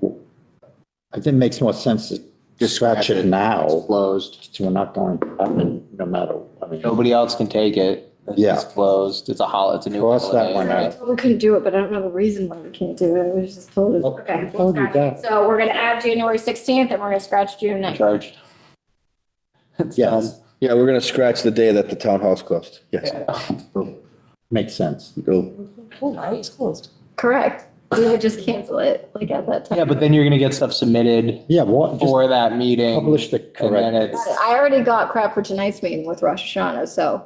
I think it makes more sense to just scratch it now. Closed. So we're not going to happen no matter, I mean. Nobody else can take it. Yeah. It's closed. It's a new. Cross that holiday, one right? out. We couldn't do it, but I don't know the reason why we can't do it. It was just told us. Well, Okay. I told you that. So we're going to add January 16th and we're going to scratch June 9th. Charged. It's Yes, done. Yeah, we're going to scratch the day that the town hall's closed. Yes. makes sense. Go. Oh, right, it's closed. Correct. We would just cancel it like at that time. Yeah, but then you're gonna get stuff submitted Yeah, what, just for that meeting. publish the And then correct. it's, I already got crap for tonight's meeting with Rosh Hashanah, so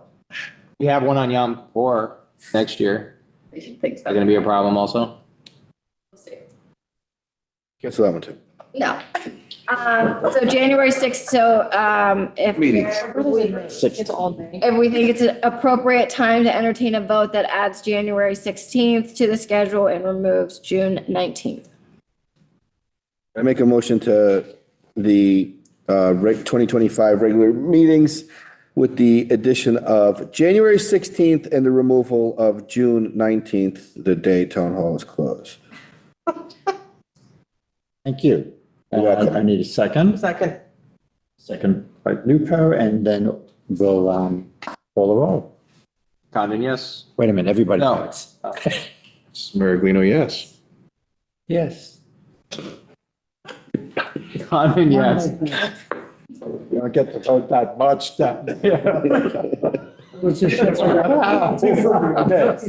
we have one on Yom Kippur next year. I should think Is that so. gonna be a problem also? We'll see. Cancel that one too. No. So January 6th, so if. Meetings. It's all May. If we think it's an appropriate time to entertain a vote that adds January 16th to the schedule and removes June 19th. I make a motion to the 2025 regular meetings with the addition of January 16th and the removal of June 19th, the day town hall is closed. Thank you. You're welcome. I need a second. Second. Second by Lupo, and then we'll call the roll. Condon, yes? Wait a minute, everybody No. votes. Maraglino, yes. Yes. Condon, yes. You don't get to vote that much, then. It's just- It's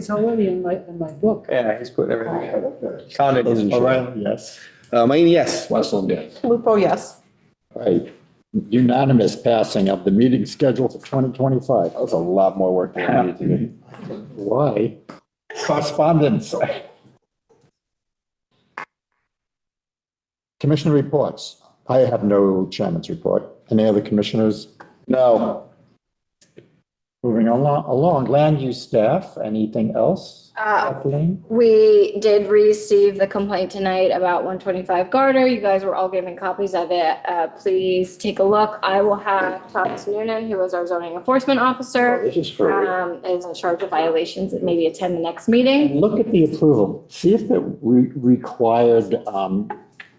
already in my book. Yeah, he's put everything in. Condon isn't sure. O'Reilly, yes. Mayne, yes. Westland, yes. Lupo, yes. All right, unanimous passing of the meeting schedule for 2025. That was a lot more work than I needed to do. Why? Correspondence. Commissioner reports. I have no chairman's report. Any other commissioners? No. Moving along, land use staff, anything else? Kathleen? We did receive the complaint tonight about 125 Garter. You guys were all given copies of it. Please take a look. I will have Thomas Noonan, who is our zoning enforcement officer, This is for, is in charge of violations and maybe attend the next meeting. Look at the approval. See if it required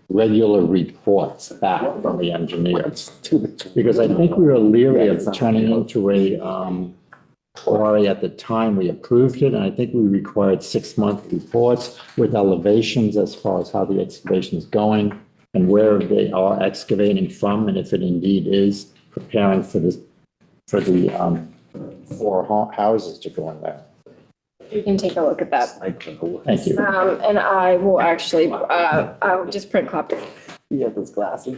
regular reports back from the engineers. Because I think we were leery of turning into a quarry at the time we approved it. And I think we required 6-month reports with elevations as far as how the excavation is going and where they are excavating from, and if it indeed is preparing for this, for the 4 houses to go in there. You can take a look at that. Thank you. And I will actually, I'll just print copies. Yeah, those glasses.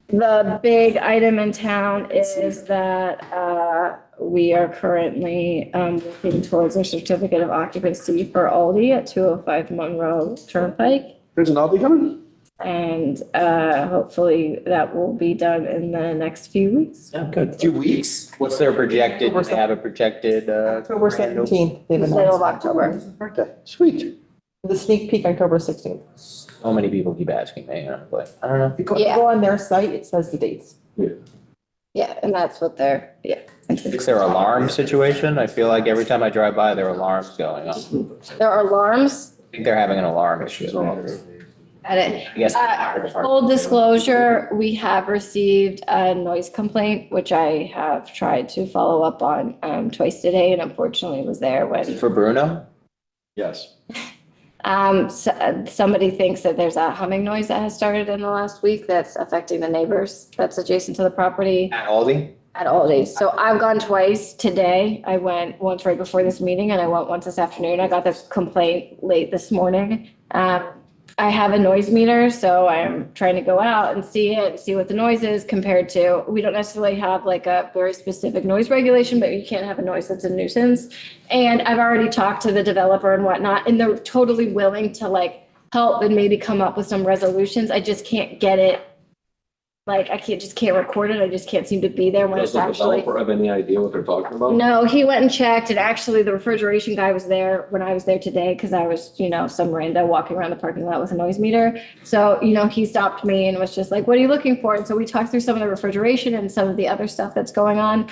The big item in town is that we are currently working towards a certificate of occupancy for Aldi at 205 Monroe Turnpike. There's an Aldi coming? And hopefully that will be done in the next few weeks. Yeah, good. Few weeks. What's their projected, do they have a projected, October grand opening? 17th, they've Middle of announced. October. Okay, sweet. The sneak peek October 16th. So many people keep asking me, and I'm like, I don't know. If you go Yeah. on their site, it says the dates. Yeah, and that's what they're, yeah. Is there alarm situation? I feel like every time I drive by, there are alarms going on. There are alarms I think they're having an alarm issue. at it. I guess. Full disclosure, we have received a noise complaint, which I have tried to follow up on twice today, and unfortunately was there when For Bruno? Yes. somebody thinks that there's a humming noise that has started in the last week that's affecting the neighbors that's adjacent to the property At Aldi? at Aldi. So I've gone twice today. I went once right before this meeting and I went once this afternoon. I got this complaint late this morning. I have a noise meter, so I'm trying to go out and see it, see what the noise is compared to, we don't necessarily have like a very specific noise regulation, but you can't have a noise that's a nuisance. And I've already talked to the developer and whatnot, and they're totally willing to like help and maybe come up with some resolutions. I just can't get it. Like, I just can't record it. I just can't seem to be there when Does it's the actually. developer have any idea what they're talking about? No, he went and checked, and actually the refrigeration guy was there when I was there today, because I was, some rando walking around the parking lot with a noise meter. So, he stopped me and was just like, what are you looking for? And so we talked through some of the refrigeration and some of the other stuff that's going on.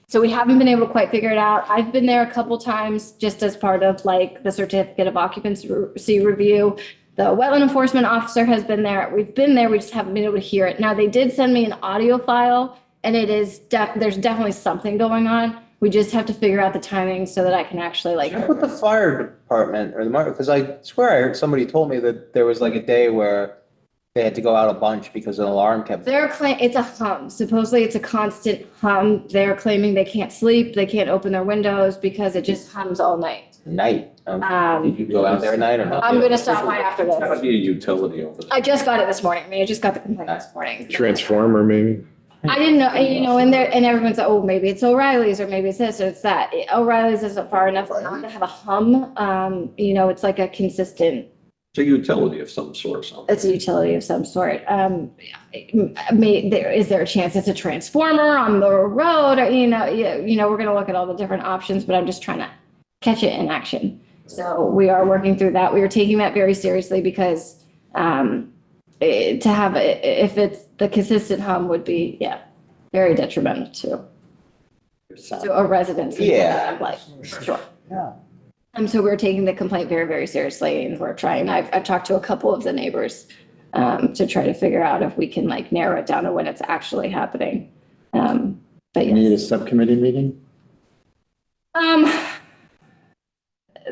So we haven't been able to quite figure it out. I've been there a couple times just as part of like the certificate of occupancy review. The wetland enforcement officer has been there. We've been there. We just haven't been able to hear it. Now, they did send me an audio file, and it is, there's definitely something going on. We just have to figure out the timing so that I can actually like. Check with the fire department or the market, because I swear I heard somebody told me that there was like a day where they had to go out a bunch because an alarm kept. It's a hum. Supposedly it's a constant hum. They're claiming they can't sleep. They can't open their windows because it just hums all night. Night. Did you go out there at night or not? I'm gonna stop by after It's gotta this. be a utility over there. I just got it this morning. I just got the complaint this morning. Transformer, maybe? I didn't know, and everyone's like, oh, maybe it's O'Reilly's or maybe it's this or it's that. O'Reilly's isn't far enough not to have a hum. It's like a consistent, It's a utility of some sort, so. it's a utility of some sort. Is there a chance it's a transformer on the road? Or, we're gonna look at all the different options, but I'm just trying to catch it in action. So we are working through that. We are taking that very seriously because if it's the consistent hum would be, very detrimental to a resident. Yeah. Like, sure. Yeah. So we're taking the complaint very, very seriously, and we're trying, I've talked to a couple of the neighbors to try to figure out if we can like narrow it down to when it's actually happening. But You need a subcommittee meeting?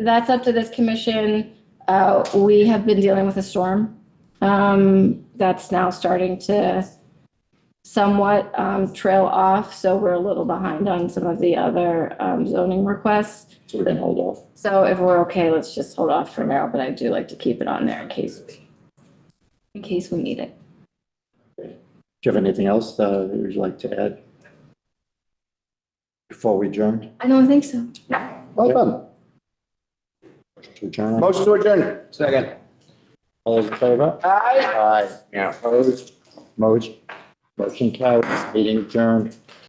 That's up to this commission. We have been dealing with a storm. That's now starting to somewhat trail off, so we're a little behind on some of the other zoning requests. So we can hold off. So if we're okay, let's just hold off for now, but I do like to keep it on there in case we need it. Do you have anything else that you'd like to add before we adjourn? I don't think so. Well done. To adjourn? Motion to adjourn. Second. All those in favor? Aye. Aye. Yeah. Opposed? Motion carries. Meeting adjourned.